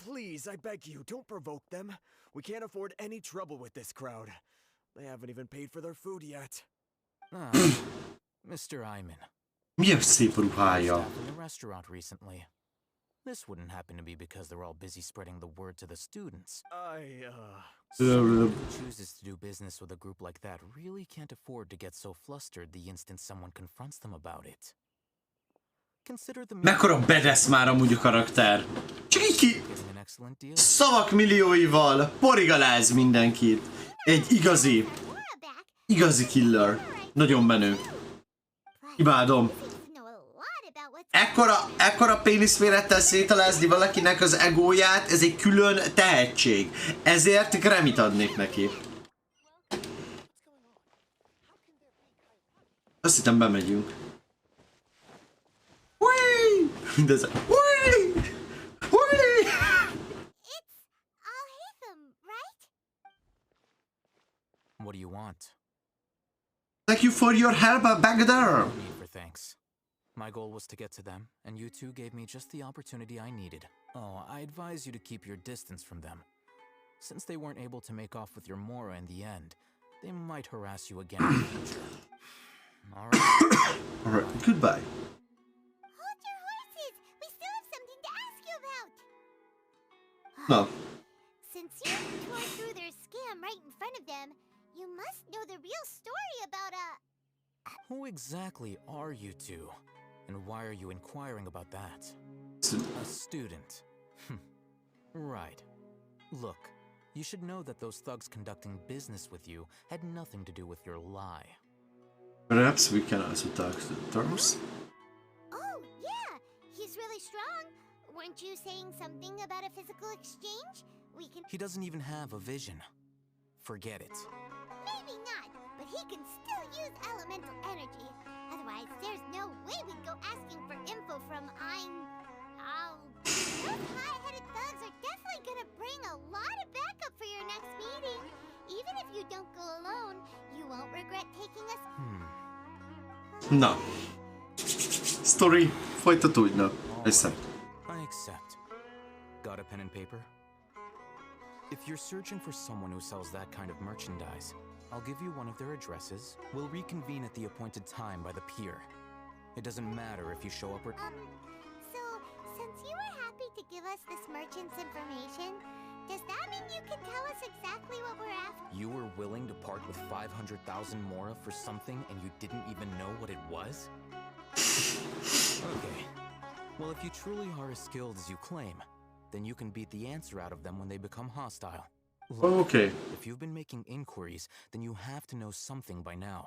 Please, I beg you, don't provoke them. We can't afford any trouble with this crowd. They haven't even paid for their food yet.
Ah, Mr. Iman.
Milyen szép ruhája.
Staff in the restaurant recently. This wouldn't happen to be because they're all busy spreading the word to the students. Someone who chooses to do business with a group like that really can't afford to get so flustered the instant someone confronts them about it. Consider the
Mekkora bedesz már amúgy a karakter. Csak így ki... Szavak millióival porigaláz mindenkit. Egy igazi killer. Nagyon menő. Imádom. Ekkora péniszmérettel szétalázni valakinek az egóját, ez egy külön tehetség. Ezért Grammy-t adnék neki. Azt hittem bemegyünk. Hui! Mindez... Hui! Hui!
What do you want?
Thank you for your help back there.
No need for thanks. My goal was to get to them, and you two gave me just the opportunity I needed. Oh, I advise you to keep your distance from them. Since they weren't able to make off with your Mora in the end, they might harass you again in the future. Alright.
Alright, goodbye.
Hold your horses! We still have something to ask you about!
No.
Since you tore through their scam right in front of them, you must know the real story about
Who exactly are you two? And why are you inquiring about that? A student. Right. Look, you should know that those thugs conducting business with you had nothing to do with your lie.
Perhaps we can also talk to Tarts.
Oh, yeah! He's really strong. Weren't you saying something about a physical exchange? We can...
He doesn't even have a vision. Forget it.
Maybe not, but he can still use elemental energy. Otherwise, there's no way we'd go asking for info from those high-headed thugs are definitely gonna bring a lot of backup for your next meeting. Even if you don't go alone, you won't regret taking us...
Na. Story folytatódna. Accept.
I accept. Got a pen and paper? If you're searching for someone who sells that kind of merchandise, I'll give you one of their addresses. We'll reconvene at the appointed time by the pier. It doesn't matter if you show up or...
So, since you were happy to give us this merchant's information, does that mean you can tell us exactly what we're after?
You were willing to part with 500,000 mora for something and you didn't even know what it was? Okay. Well, if you truly are as skilled as you claim, then you can beat the answer out of them when they become hostile.
Okay.
If you've been making inquiries, then you have to know something by now.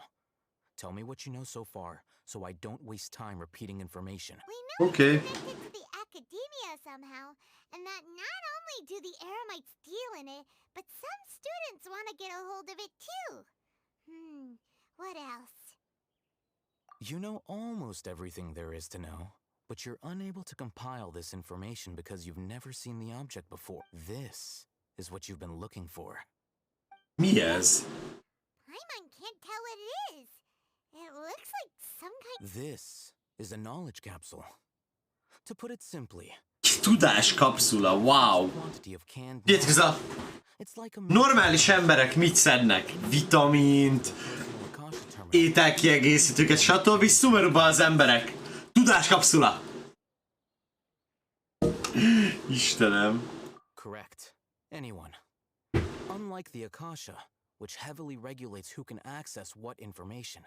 Tell me what you know so far, so I don't waste time repeating information.
We know
Okay.
it's connected to the academia somehow, and that not only do the Eremites deal in it, but some students want to get a hold of it too. What else?
You know almost everything there is to know, but you're unable to compile this information because you've never seen the object before. This is what you've been looking for.
Mi ez?
Paimon can't tell what it is. It looks like some kind.
This is a knowledge capsule. To put it simply,
Tudáskapszula, wow!
quantity of canned
Tudjátok, ez a
It's like a
normális emberek mit szednek? Vitamint, ételkiegészítőket, stb. Sumeruban az emberek. Tudáskapszula! Istenem.
Correct. Anyone. Unlike the Akasha, which heavily regulates who can access what information,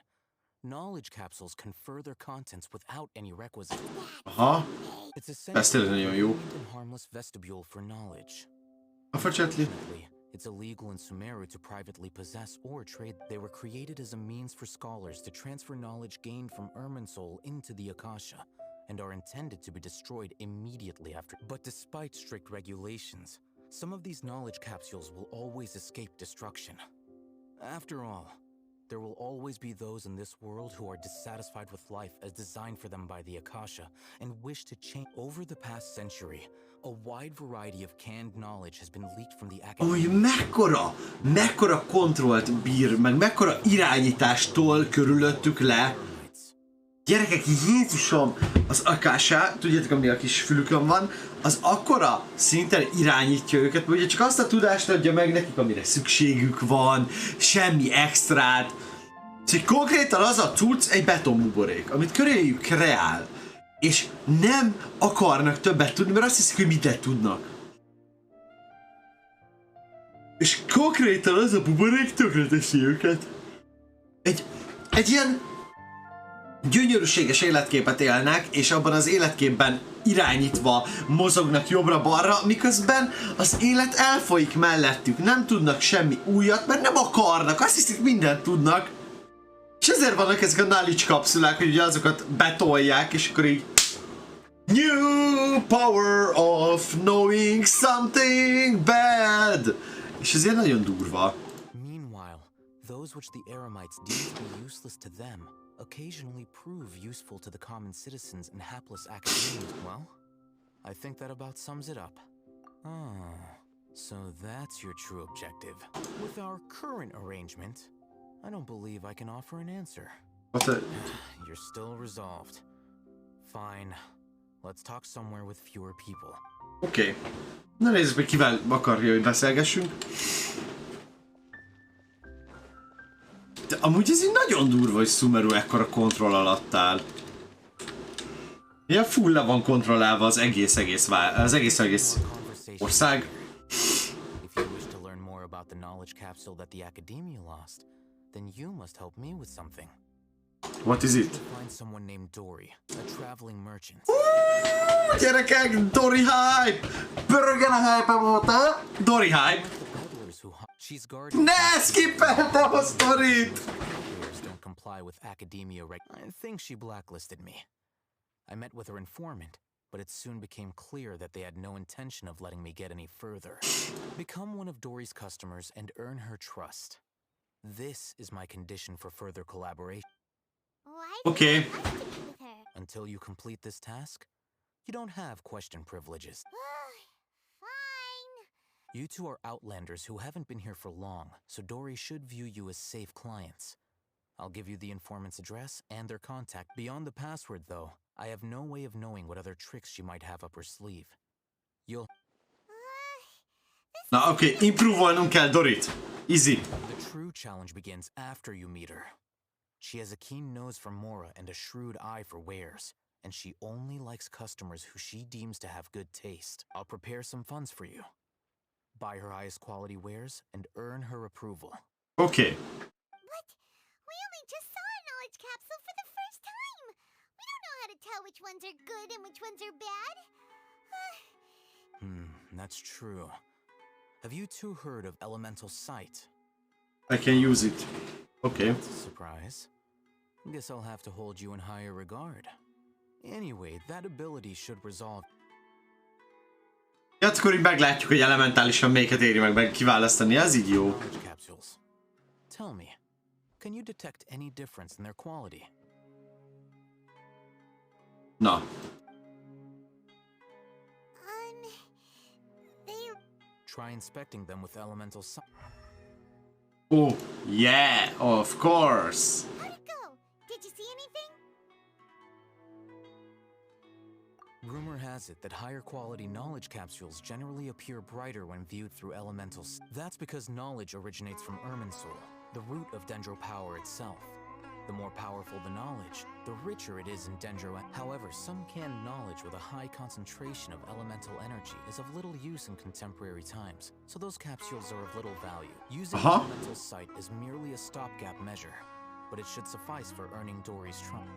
knowledge capsules confer their contents without any requisite.
Aha.
It's
Ez tényleg nagyon jó.
and harmless vestibule for knowledge.
Unfortunately.
Fortunately, it's illegal in Sumeru to privately possess or trade. They were created as a means for scholars to transfer knowledge gained from Irminsul into the Akasha, and are intended to be destroyed immediately after. But despite strict regulations, some of these knowledge capsules will always escape destruction. After all, there will always be those in this world who are dissatisfied with life as designed for them by the Akasha and wish to change. Over the past century, a wide variety of canned knowledge has been leaked from the
Amúgy
academy.
mekkora kontrollt bír, meg mekkora irányítástól körülöttük le. Gyerekek, Jézusom, az Akasha, tudjátok, ami a kis fülükön van, az akkora szinten irányítja őket, hogy csak azt a tudást adja meg nekik, amire szükségük van, semmi extrát. Szóval konkrétan az a cucc egy betonbuborék, amit köréjük kreál, és nem akarnak többet tudni, mert azt hiszik, hogy mindent tudnak. És konkrétan az a buborék tönkreteszi őket. Egy ilyen gyönyörűséges életképet élnek, és abban az életképben irányítva mozognak jobbra-balra, miközben az élet elfolyik mellettük, nem tudnak semmi újat, mert nem akarnak, azt hiszik, mindent tudnak. És ezért vannak ezek a knowledge kapszulák, hogy ugye azokat betolják, és akkor így New power of knowing something bad! És ezért nagyon durva.
Meanwhile, those which the Eremites deem to be useless to them occasionally prove useful to the common citizens and hapless academians. Well, I think that about sums it up. Oh, so that's your true objective. With our current arrangement, I don't believe I can offer an answer.
What's that?
You're still resolved. Fine. Let's talk somewhere with fewer people.
Oké. Na nézzük meg, kivel akarja, hogy beszélgessünk. De amúgy ez így nagyon durva, hogy Sumeru ekkora kontroll alatt áll. Ilyen full le van kontrollálva az egész ország.
If you wish to learn more about the knowledge capsule that the academia lost, then you must help me with something.
What is it?
Find someone named Dory, a traveling merchant.
Gyerekek, Dory hype! Pörögen a hype óta! Dory hype! Ne, skippeltem a sztorit!
Don't comply with academia I think she blacklisted me. I met with her informant, but it soon became clear that they had no intention of letting me get any further. Become one of Dory's customers and earn her trust. This is my condition for further collaboration.
Okay.
Until you complete this task, you don't have question privileges. You two are outlanders who haven't been here for long, so Dory should view you as safe clients. I'll give you the informant's address and their contact. Beyond the password, though, I have no way of knowing what other tricks she might have up her sleeve. You'll...
Na oké, improve-olnunk kell Dorit. Easy.
The true challenge begins after you meet her. She has a keen nose for Mora and a shrewd eye for wares, and she only likes customers who she deems to have good taste. I'll prepare some funds for you. Buy her highest quality wares and earn her approval.
Okay.
But we only just saw a knowledge capsule for the first time. We don't know how to tell which ones are good and which ones are bad.
That's true. Have you two heard of elemental sight?
I can use it. Okay.
That's a surprise. Guess I'll have to hold you in higher regard. Anyway, that ability should resolve.
Ja, akkor így meglátjuk, hogy elementálisan melyiket éri meg kiválasztani, ez így jó.
Capsules. Tell me, can you detect any difference in their quality?
Na.
Try inspecting them with elemental sight.
Oh, yeah, of course.
How'd it go? Did you see anything?
Rumor has it that higher quality knowledge capsules generally appear brighter when viewed through elementals. That's because knowledge originates from Irminsul, the root of Dendro power itself. The more powerful the knowledge, the richer it is in Dendro. However, some canned knowledge with a high concentration of elemental energy is of little use in contemporary times, so those capsules are of little value. Using elemental sight is merely a stopgap measure, but it should suffice for earning Dory's trust.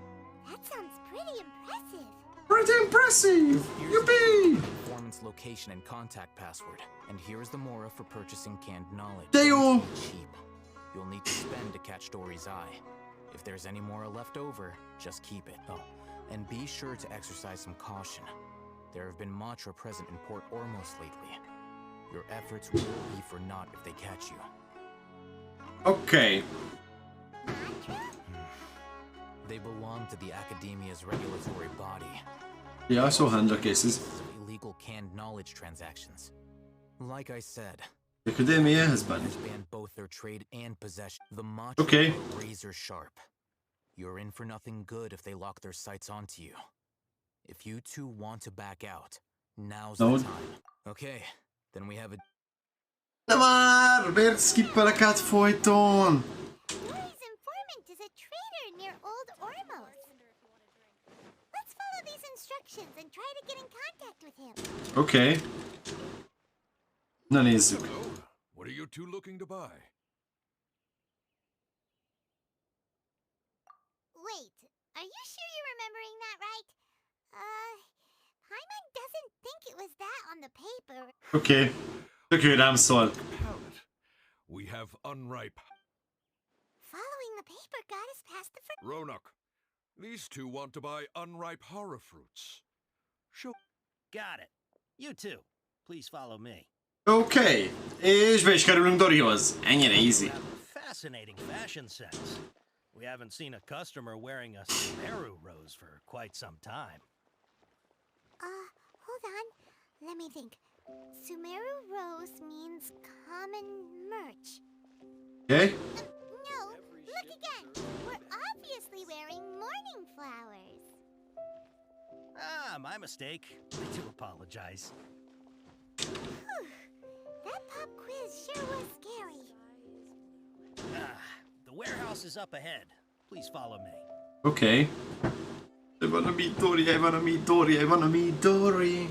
That sounds pretty impressive.
Pretty impressive! Yippee!
Performance location and contact password, and here's the mora for purchasing canned knowledge.
Dayo!
Cheap. You'll need to spend to catch Dory's eye. If there's any mora left over, just keep it. Oh, and be sure to exercise some caution. There have been Matra present in Port Ormos lately. Your efforts will be for naught if they catch you.
Okay.
They belong to the Academia's regulatory body.
Yeah, I saw handler cases.
Illegal canned knowledge transactions. Like I said,
Academia has banned
both their trade and possession. The Matra
okay.
are razor sharp. You're in for nothing good if they lock their sights onto you. If you two want to back out, now's the time. Okay, then we have a...
De már! Miért skippelek át folyton?
Dory's informant is a traitor near Old Ormos. Let's follow these instructions and try to get in contact with him.
Okay. Na nézzük.
What are you two looking to buy?
Wait, are you sure you're remembering that right? Paimon doesn't think it was that on the paper.
Okay. Tök ő rám szól.
We have unripe.
Following the paper got us past the
Ronak, these two want to buy unripe horror fruits. Show.
Got it. You too. Please follow me.
Okay. És be is kerülünk Doryhoz. Ennyire easy.
Fascinating fashion sense. We haven't seen a customer wearing a Sumeru rose for quite some time.
Hold on. Let me think. Sumeru rose means common merch.
Okay.
No, look again. We're obviously wearing morning flowers.
Ah, my mistake. I do apologize.
That pop quiz sure was scary.
The warehouse is up ahead. Please follow me.
Okay. I wanna meet Dory, I wanna meet Dory, I wanna meet Dory.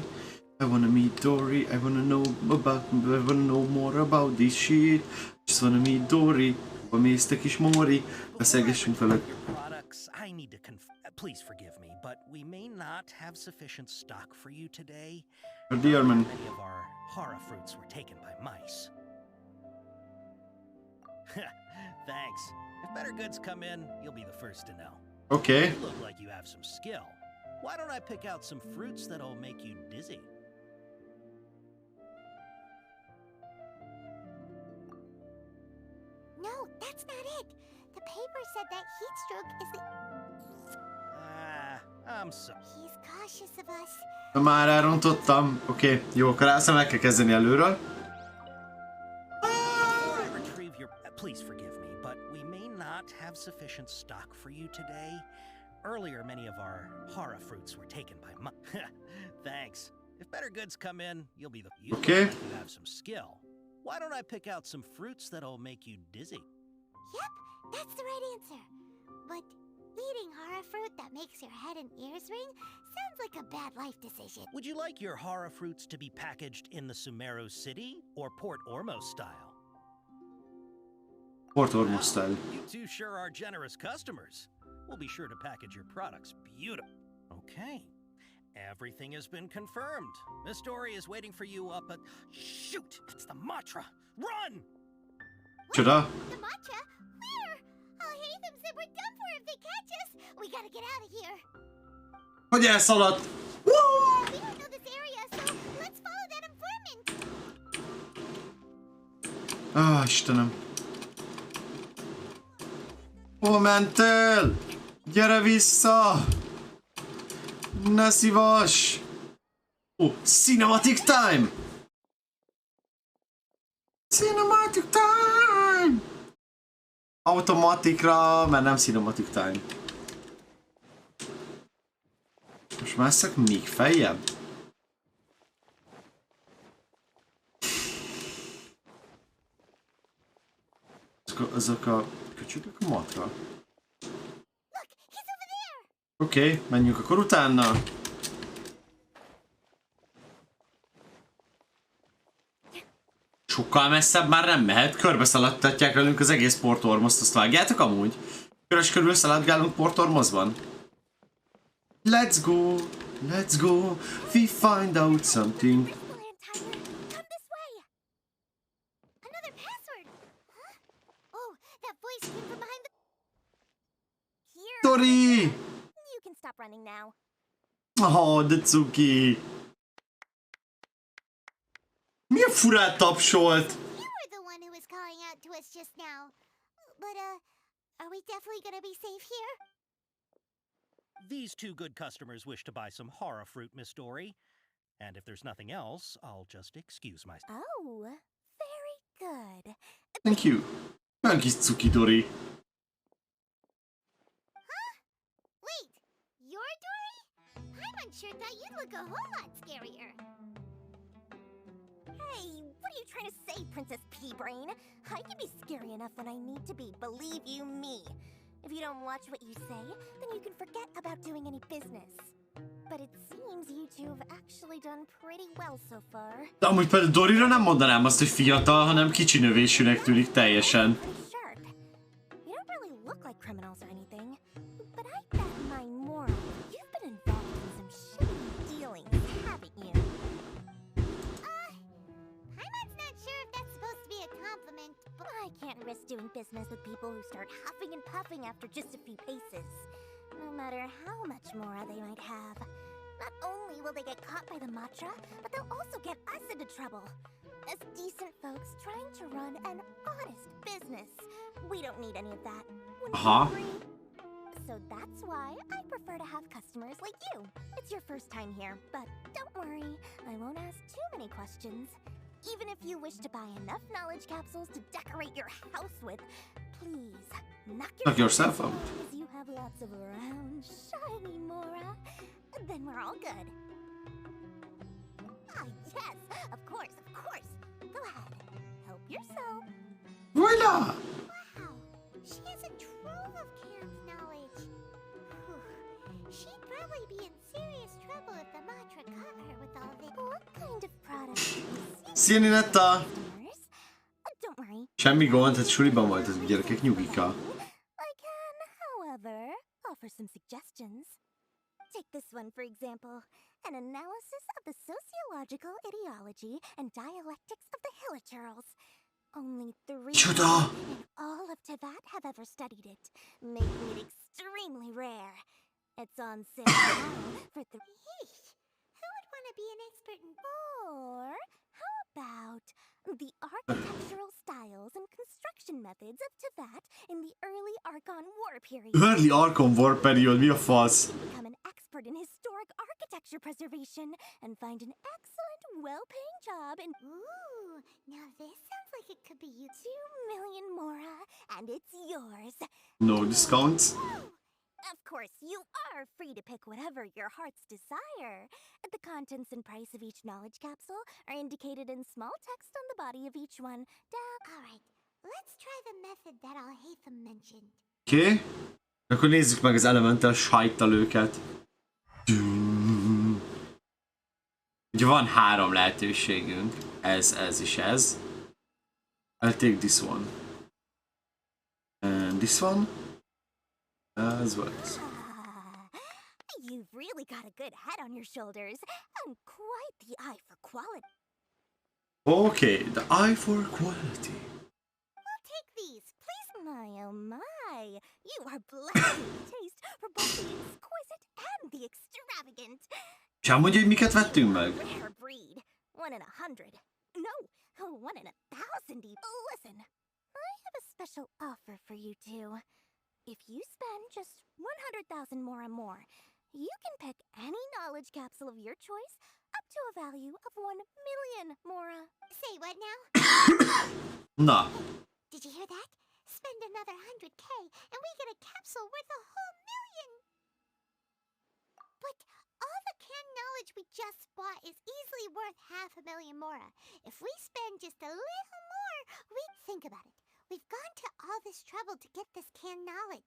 I wanna meet Dory, I wanna know more about this shit. Just wanna meet Dory. Hova mész te kis Móri? Beszélgessünk velük.
Products, I need to please forgive me, but we may not have sufficient stock for you today.
Dear man.
Many of our horror fruits were taken by mice. Thanks. If better goods come in, you'll be the first to know.
Okay.
You look like you have some skill. Why don't I pick out some fruits that'll make you dizzy?
No, that's not it. The paper said that heat stroke is the...
I'm sorry.
He's cautious of us.
Már elrontottam. Oké, jó, akkor azt meg kell kezdeni előről.
Please forgive me, but we may not have sufficient stock for you today. Earlier, many of our hara fruits were taken by Thanks. If better goods come in, you'll be the...
Okay.
You have some skill. Why don't I pick out some fruits that'll make you dizzy?
Yep, that's the right answer. But eating hara fruit that makes your head and ears ring sounds like a bad life decision.
Would you like your hara fruits to be packaged in the Sumeru City or Port Ormos style?
Port Ormos style.
You two sure are generous customers. We'll be sure to package your products beautiful. Okay. Everything has been confirmed. Miss Dory is waiting for you up at... Shoot! It's the Matra! Run!
Csoda?
The matcha? Where? Oh, Hatham said we're done for if they catch us. We gotta get out of here.
Hogy elszaladt?
We don't know this area, so let's follow that informant.
Istenem. Hova mentél? Gyere vissza! Ne szívas! Cinematic time! Cinematic time! Automatikra, mert nem cinematic time. Most már eszek még feljebb? Azok a köcsögök a matra. Oké, menjünk akkor utána. Sokkal messzebb már nem mehet, körbeszaladtatják velünk az egész Portormoszt, azt vágjátok amúgy? Körös körül szaladgálunk Portormozban. Let's go, let's go, we find out something. Tori!
You can stop running now.
Oh, de cuki! Milyen furát tapsolt!
You were the one who was calling out to us just now. But, are we definitely gonna be safe here?
These two good customers wish to buy some horror fruit, Miss Dory. And if there's nothing else, I'll just excuse myself.
Oh, very good.
Thank you. Olyan kis cuki, Dori.
Wait, you're Dory? I'm sure thought you'd look a whole lot scarier. Hey, what are you trying to say, Princess Pea-Brain? I can be scary enough when I need to be, believe you me. If you don't watch what you say, then you can forget about doing any business. But it seems you two have actually done pretty well so far.
De amúgy például Dorira nem mondanám azt, hogy fiatal, hanem kicsi növésűnek tűnik teljesen.
Sharp. You don't really look like criminals or anything, but I bet my moral you've been involved in some shady dealings, haven't you? I'm not sure if that's supposed to be a compliment, but I can't risk doing business with people who start huffing and puffing after just a few paces. No matter how much more they might have. Not only will they get caught by the Matra, but they'll also get us into trouble. As decent folks trying to run an honest business. We don't need any of that. So that's why I prefer to have customers like you. It's your first time here, but don't worry, I won't ask too many questions. Even if you wish to buy enough knowledge capsules to decorate your house with, please, knock yourself out. As you have lots of round, shiny Mora, then we're all good. Ah, yes, of course, of course. Go ahead, help yourself.
Voila!
Wow, she has a trove of canned knowledge. She'd probably be in serious trouble if the Matra caught her with all this. What kind of product do you see?
Szia, Ninetta!
Don't worry.
Semmi gond, hát suliban volt ez, gyerekek, nyugika.
I can, however, offer some suggestions. Take this one, for example. An analysis of the sociological ideology and dialectics of the Hilichurls. Only 3 in all of Teyvat have ever studied it, making it extremely rare. It's on sale now for 3. Who would want to be an expert in... Or how about the architectural styles and construction methods of Teyvat in the early Archon War period?
Early Archon War period, mi a fasz?
Become an expert in historic architecture preservation and find an excellent, well-paying job in... Ooh, now this sounds like it could be you. 2 million Mora, and it's yours.
No discounts?
Of course, you are free to pick whatever your heart's desire. The contents and price of each knowledge capsule are indicated in small text on the body of each one. Alright, let's try the method that Al-Haytham mentioned.
Oké. Akkor nézzük meg az elementel sajttalőket. Ugye van 3 lehetőségünk. Ez és ez. I'll take this one. And this one. As well.
You've really got a good head on your shoulders and quite the eye for quality.
Okay, the eye for quality.
I'll take these, please. My oh my, you are blessed with taste for both the exquisite and the extravagant.
Sem mondja, hogy miket vettünk meg.
Rare breed, 1 in 100. No, 1 in 1,000. Listen, I have a special offer for you two. If you spend just 100,000 more and more, you can pick any knowledge capsule of your choice up to a value of 1 million mora. Say what now?
Na.
Did you hear that? Spend another 100K and we get a capsule worth a whole million. But all the canned knowledge we just bought is easily worth 500,000 mora. If we spend just a little more, think about it. We've gone to all this trouble to get this canned knowledge.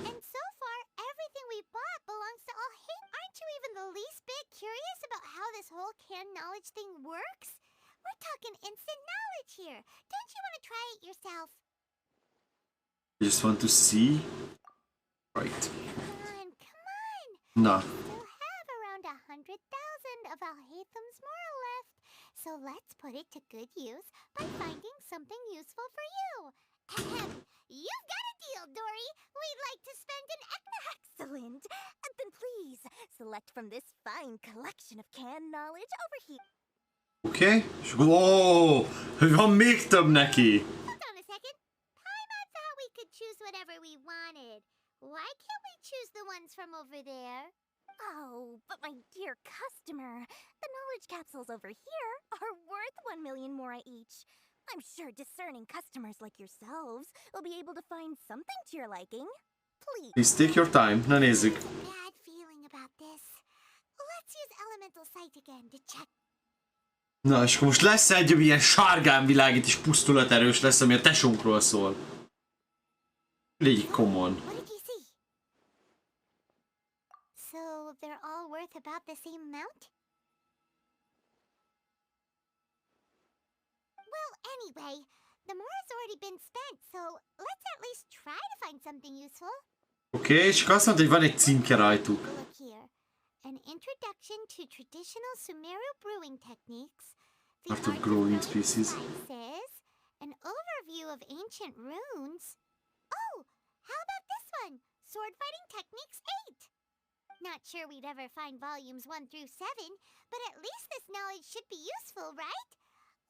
And so far, everything we bought belongs to all hate. Aren't you even the least bit curious about how this whole canned knowledge thing works? We're talking instant knowledge here. Don't you want to try it yourself?
I just want to see. Right.
Come on.
No.
We still have around 100,000 of Alhaitham's moral left. So let's put it to good use by finding something useful for you. You've got a deal, Dory. We'd like to spend an excellent. Then please select from this fine collection of canned knowledge over here.
Okay. Whoa! Van még több neki!
Hold on a second. Paimon thought we could choose whatever we wanted. Why can't we choose the ones from over there? Oh, but my dear customer, the knowledge capsules over here are worth 1 million mora each. I'm sure discerning customers like yourselves will be able to find something to your liking.
Please take your time. Na nézzük.
Bad feeling about this. Let's use elemental sight again to check.
Na, és akkor most lesz egy ilyen sárgán világít és pusztulaterős lesz, ami a tesónkról szól. Légy common.
So they're all worth about the same amount? Well, anyway, the mora's already been spent, so let's at least try to find something useful.
Oké, és akkor azt mondta, hogy van egy címke rajtuk.
Look here. An introduction to traditional Sumeru brewing techniques.
Art of growing species.
An overview of ancient runes. Oh, how about this one? Sword fighting techniques 8. Not sure we'd ever find volumes 1 through 7, but at least this knowledge should be useful, right?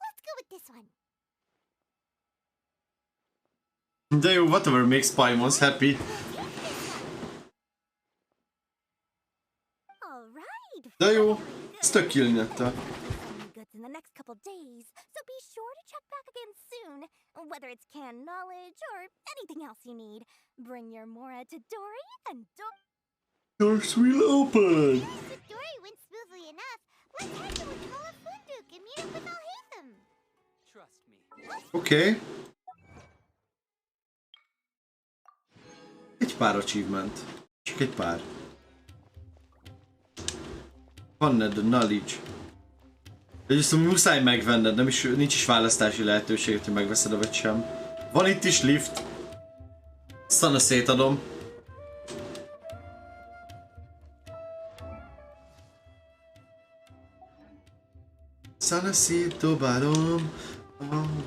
Let's go with this one.
De jó, whatever makes Paimon's happy. De jó, ez tök illnette.
In the next couple days, so be sure to check back again soon. Whether it's canned knowledge or anything else you need, bring your mora to Dory and
Doors will open.
If Dory went smoothly enough, let's head to Funduk and meet up with Alhaitham.
Trust me.
Oké. Egy pár achievement. Csak egy pár. Van the knowledge. De viszont muszáj megvenned, nincs is választási lehetőség, hogy megveszed vagy sem. Van itt is lift. Aztán szétadom. Aztán szétdobálom.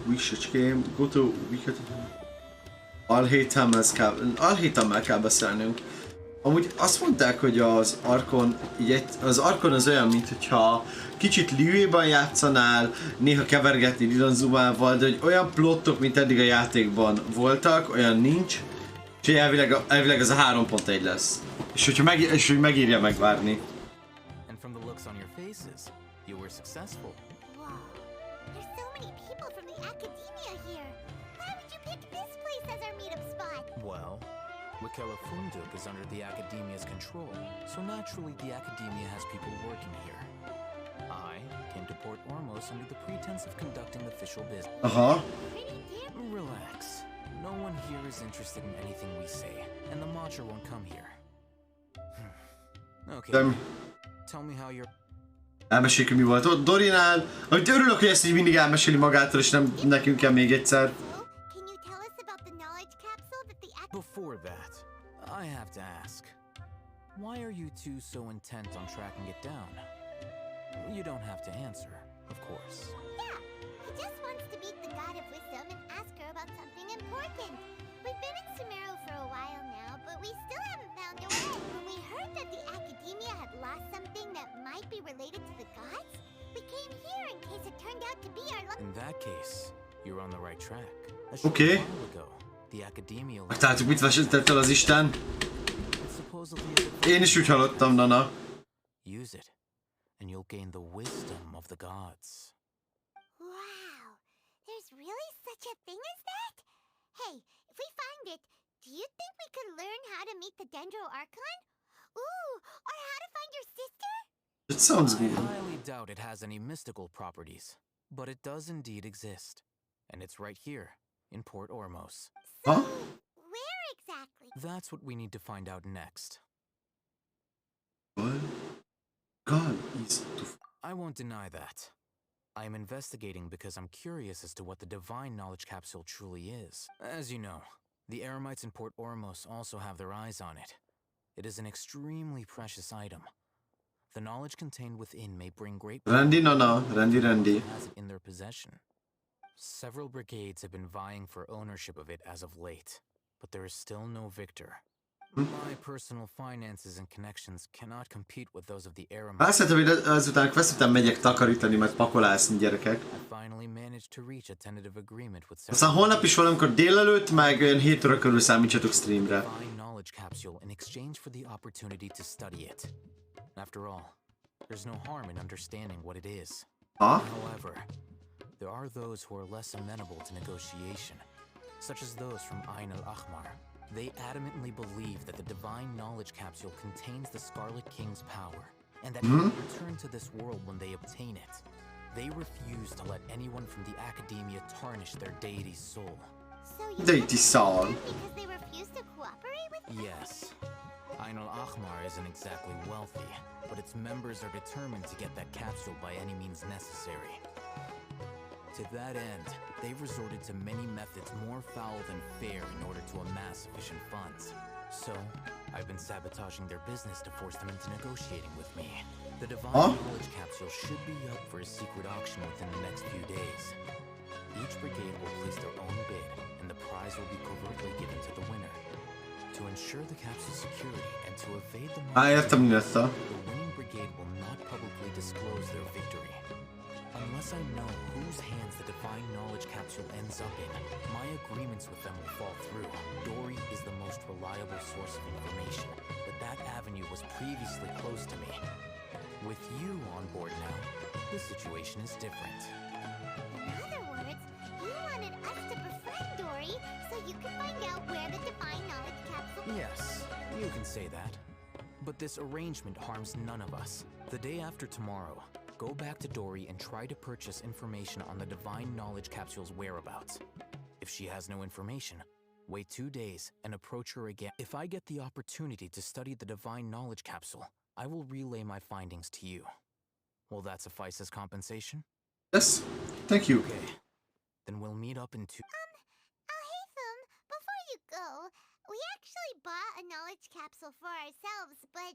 Wisecském. Go to wicket. Alhétammel kell beszélnünk. Amúgy azt mondták, hogy az Arkon, az Arkon az olyan, mintha kicsit Liuéban játszanál, néha kevergetni Lilanzumával, de hogy olyan plottok, mint eddig a játékban voltak, olyan nincs, és elvileg az a 3.1 lesz. És hogy megírja megvárni.
And from the looks on your faces, you were successful.
Wow, there's so many people from the academia here. Why would you pick this place as our meetup spot?
Well, Funduk is under the Academia's control, so naturally the Academia has people working here. I came to Port Ormos under the pretense of conducting official business. Relax. No one here is interested in anything we say, and the Macher won't come here. Okay. Tell me how you're...
Elmeséljük, mi volt ott Dorinál. Amit örülök, hogy ezt így mindig elmeséli magától, és nem nekünk kell még egyszer.
Before that, I have to ask. Why are you two so intent on tracking it down? You don't have to answer, of course.
Yeah, he just wants to meet the God of Wisdom and ask her about something important. We've been in Sumeru for a while now, but we still haven't found a way. When we heard that the Academia had lost something that might be related to the gods, we came here in case it turned out to be our luck.
In that case, you're on the right track. A short
Okay.
while ago, the Academia...
Megtaláltuk, mit vezetett el az Isten. Én is úgy hallottam, Nana.
Use it, and you'll gain the wisdom of the gods.
Wow, there's really such a thing as that? Hey, if we find it, do you think we could learn how to meet the Dendro Archon? Ooh, or how to find your sister?
It sounds
I
good.
highly doubt it has any mystical properties, but it does indeed exist. And it's right here, in Port Ormos.
Huh?
Where exactly?
That's what we need to find out next.
What? God, he's too...
I won't deny that. I am investigating because I'm curious as to what the divine knowledge capsule truly is. As you know, the Eremites in Port Ormos also have their eyes on it. It is an extremely precious item. The knowledge contained within may bring great...
Randy, Nana. Randy.
...has it in their possession. Several brigades have been vying for ownership of it as of late, but there is still no victor. My personal finances and connections cannot compete with those of the Eremites.
Azt hiszem, hogy azután quest után megyek takarítani, meg pakolászni, gyerekek.
I finally managed to reach a tentative agreement with
Aztán holnap is valamikor délelőtt, meg olyan 7 óra körül számítsatok streamre.
Divine knowledge capsule in exchange for the opportunity to study it. After all, there's no harm in understanding what it is.
Huh?
However, there are those who are less amenable to negotiation, such as those from Ain al-Ahmar. They adamantly believe that the divine knowledge capsule contains the Scarlet King's power, and that it will return to this world when they obtain it. They refuse to let anyone from the Academia tarnish their deity's soul.
So you
Deity soul.
because they refuse to cooperate with us?
Yes. Ain al-Ahmar isn't exactly wealthy, but its members are determined to get that capsule by any means necessary. To that end, they've resorted to many methods more foul than fair in order to amass sufficient funds. So, I've been sabotaging their business to force them into negotiating with me. The divine knowledge capsule should be up for a secret auction within the next few days. Each brigade will place their own bid, and the prize will be covertly given to the winner. To ensure the capsule's security and to evade the the winning brigade will not publicly disclose their victory. Unless I know whose hands the divine knowledge capsule ends up in, my agreements with them will fall through. Dory is the most reliable source of information, but that avenue was previously closed to me. With you on board now, the situation is different.
In other words, you wanted us to befriend Dory so you could find out where the divine knowledge capsule...
Yes, you can say that. But this arrangement harms none of us. The day after tomorrow, go back to Dory and try to purchase information on the divine knowledge capsule's whereabouts. If she has no information, wait 2 days and approach her again. If I get the opportunity to study the divine knowledge capsule, I will relay my findings to you. Will that suffice as compensation?
Yes, thank you.
Okay, then we'll meet up in 2...
Haytham, before you go, we actually bought a knowledge capsule for ourselves, but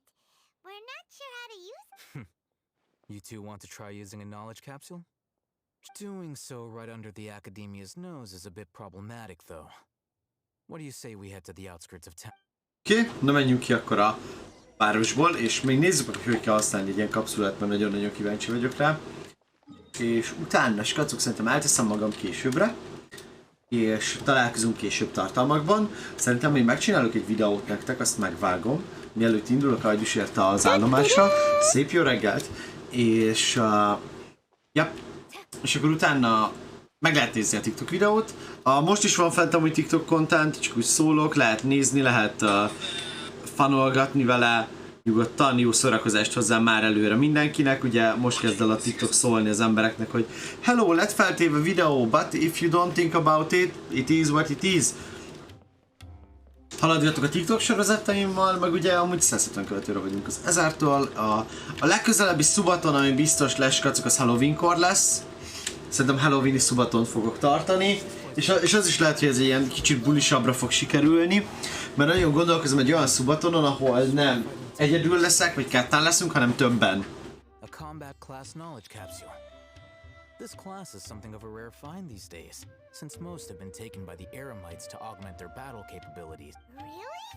we're not sure how to use it.
You two want to try using a knowledge capsule? Doing so right under the Academia's nose is a bit problematic, though. What do you say we head to the outskirts of town?
Oké, na menjünk ki akkor a városból, és még nézzük meg, hogy kell használni egy ilyen kapszulát, mert nagyon-nagyon kíváncsi vagyok rá. És utána, skacok, szerintem elteszem magam későbbre, és találkozunk később tartalmakban. Szerintem még megcsinálok egy videót nektek, azt megvágom, mielőtt indulok Ajdus érte az állomásra. Szép jó reggelt! És, és akkor utána meg lehet nézni a TikTok videót. Most is van fent amúgy TikTok content, csak úgy szólok, lehet nézni, lehet fanolgatni vele, nyugodtan, jó szórakozást hozzám már előre mindenkinek. Ugye most kezd el a TikTok szólni az embereknek, hogy hello, lett feltéve videó, but if you don't think about it, it is what it is. Haladjatok a TikTok sorozataimmal, meg ugye amúgy 170 követőre vagyunk az ezártól. A legközelebbi szubaton, ami biztos lesz, kacok, az Halloweenkor lesz. Szerintem Halloween-i szubatont fogok tartani. És az is lehet, hogy ez egy ilyen kicsit bulisabbra fog sikerülni, mert nagyon gondolkozom egy olyan szubatonon, ahol nem egyedül leszek, vagy ketten leszünk, hanem többen.
A combat class knowledge capsule. This class is something of a rare find these days, since most have been taken by the Eremites to augment their battle capabilities.
Really?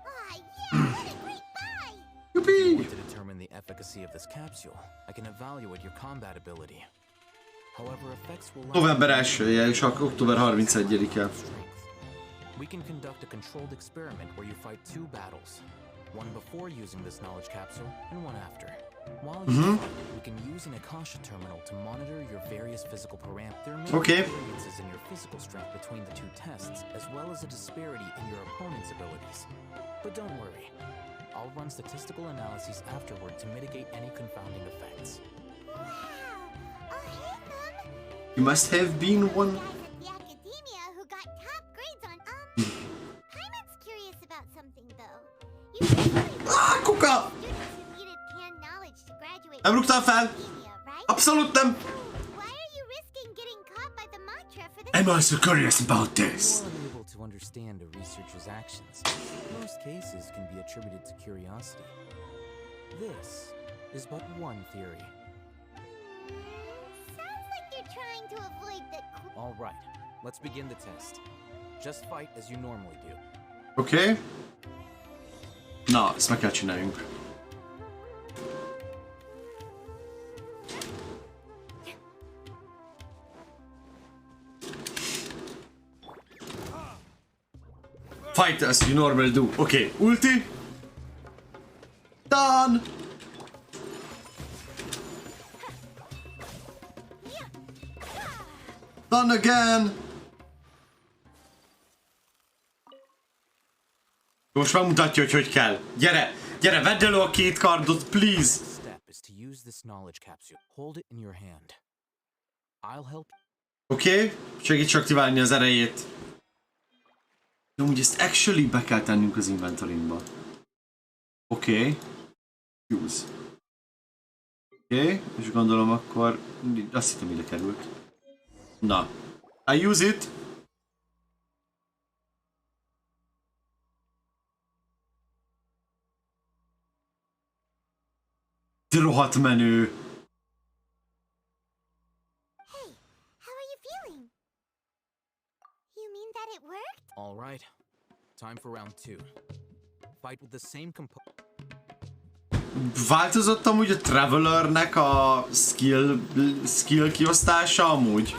Ah, yeah, what a great buy!
Yippee!
To determine the efficacy of this capsule, I can evaluate your combat ability. However, effects will
November 1-je és október 31-e.
We can conduct a controlled experiment where you fight 2 battles, one before using this knowledge capsule and one after. While you fight, we can use an Akasha terminal to monitor your various physical parameters. There may be differences in your physical strength between the 2 tests, as well as a disparity in your opponent's abilities. But don't worry, I'll run statistical analyses afterward to mitigate any confounding effects.
You must have been one.
The academia who got top grades on Paimon's curious about something though. You
Kuka!
students who needed canned knowledge to graduate
Nem rúgtál fel?
academia, right?
Abszolút nem!
Why are you risking getting caught by the mantra for this?
I'm also curious about this.
While unable to understand a researcher's actions, most cases can be attributed to curiosity. This is but one theory.
Sounds like you're trying to avoid the
All right, let's begin the test. Just fight as you normally do.
Oké. Na, ezt meg kell csináljunk. Fight as you normally do. Oké, ulti. Done! Done again! Most megmutatja, hogy kell. Gyere! Gyere, vedd elő a 2 kardot, please!
Step is to use this knowledge capsule. Hold it in your hand. I'll help.
Oké, segíts aktiválni az erejét. De úgy ezt actually be kell tennünk az inventorynkba. Oké. Use. Oké, és gondolom akkor... Azt hittem ide került. Na. I use it. De rohadt menő.
Hey, how are you feeling? You mean that it worked?
All right. Time for round 2. Fight with the same
Változott amúgy a Travelernek a skill kiosztása amúgy?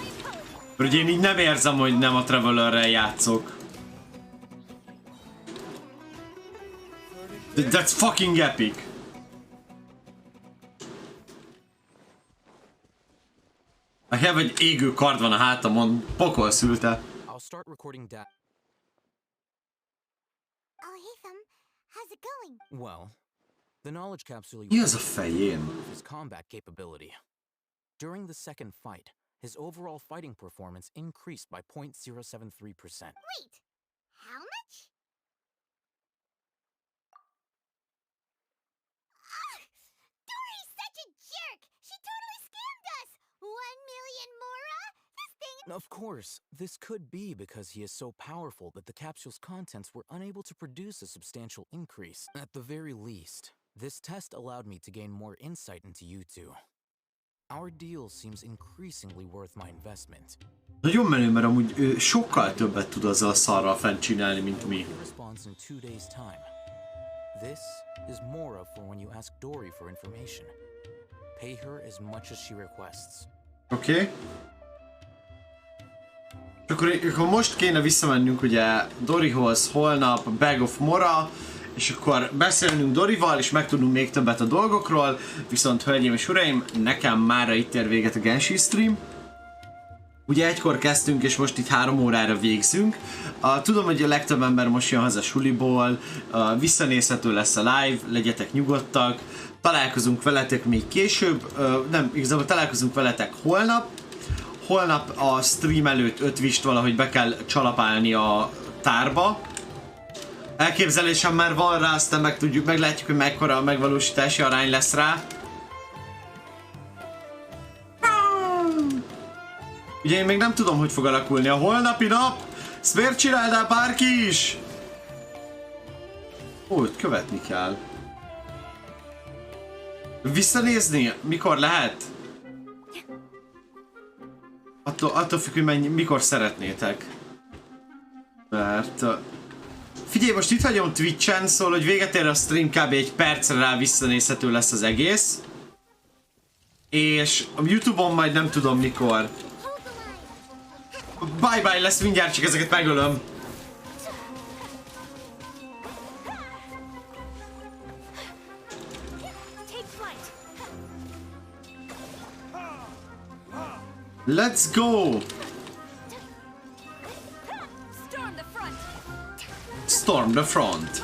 Mert én így nem érzem, hogy nem a Travelerrel játszok. That's fucking epic. I have egy égő kard van a hátamon, pokol szülte.
I'll start recording that.
Oh, hey, Thumb. How's it going?
Well, the knowledge capsule
Mi az a fején?
his combat capability. During the second fight, his overall fighting performance increased by 0.073%.
Wait, how much? Dory's such a jerk! She totally scammed us! 1 million mora? This thing...
Of course, this could be because he is so powerful that the capsule's contents were unable to produce a substantial increase. At the very least, this test allowed me to gain more insight into you two. Our deal seems increasingly worth my investment.
Nagyon menő, mert amúgy ő sokkal többet tud azzal a szarral fent csinálni, mint mi.
Response in 2 days' time. This is Mora for when you ask Dory for information. Pay her as much as she requests.
Oké. Akkor most kéne visszamennünk ugye Doryhoz holnap Bag of Mora, és akkor beszélnünk Dorival, és megtudunk még többet a dolgokról, viszont hölgyeim és uraim, nekem mára itt ér véget a Genshin stream. Ugye 1-kor kezdtünk, és most itt 3 órára végzünk. Tudom, hogy a legtöbb ember most jön haza suliból, visszanézhető lesz a live, legyetek nyugodtak. Találkozunk veletek még később, nem, igazából találkozunk veletek holnap. Holnap a stream előtt 5 vist valahogy be kell csalapálni a tárba. Elképzelésem már van rá, aztán meglátjuk, hogy mekkora a megvalósítási arány lesz rá. Ugye én még nem tudom, hogy fog alakulni a holnapi nap. Ezt miért csinálnál bárki is? Ó, itt követni kell. Visszanézni? Mikor lehet? Attól függ, hogy mikor szeretnétek. Mert... Figyelj, most itt hagyom Twitch-en, szóval, hogy véget ér a stream, kb. Egy percre rá visszanézhető lesz az egész. És a YouTube-on majd nem tudom mikor. Bye-bye lesz mindjárt, csak ezeket megölöm. Let's go! Storm the front.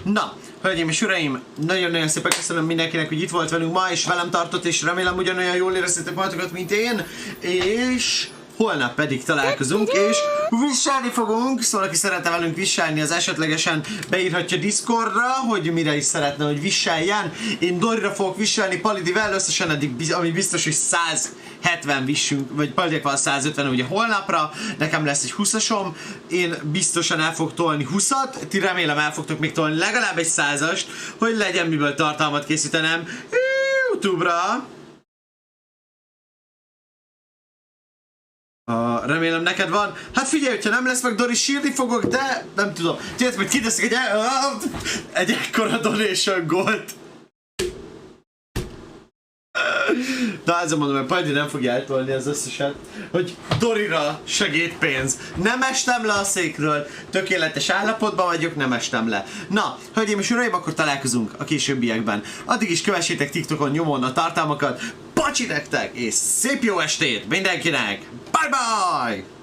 Na, hölgyeim és uraim, nagyon-nagyon szépen köszönöm mindenkinek, hogy itt volt velünk ma, és velem tartott, és remélem ugyanolyan jól éreztétek magatokat, mint én, és holnap pedig találkozunk, és viselni fogunk, szóval aki szeretne velünk viselni, az esetlegesen beírhatja Discordra, hogy mire is szeretne, hogy viseljen. Én Dorira fogok viselni Palidivel, összesen eddig, ami biztos, hogy 170 vissünk, vagy Palidivel van 150 ugye holnapra, nekem lesz egy 20-asom, én biztosan el fogok tolni 20-at, ti remélem el fogtok még tolni legalább egy 100-ast, hogy legyen miből tartalmat készítenem YouTube-ra. Remélem neked van. Hát figyelj, hogyha nem lesz meg Dori, sírni fogok, de nem tudom. Tudjátok, hogy kiteszek egy ekkora donation gold. Na ezzel mondom, hogy Pajdi nem fogja eltolni az összeset, hogy Dorira segédpénz. Nem estem le a székről, tökéletes állapotban vagyok, nem estem le. Na, hölgyeim és uraim, akkor találkozunk a későbbiekben. Addig is kövessétek TikTokon nyomon a tartalmakat. Pacsi nektek, és szép jó estét mindenkinek! Bye bye!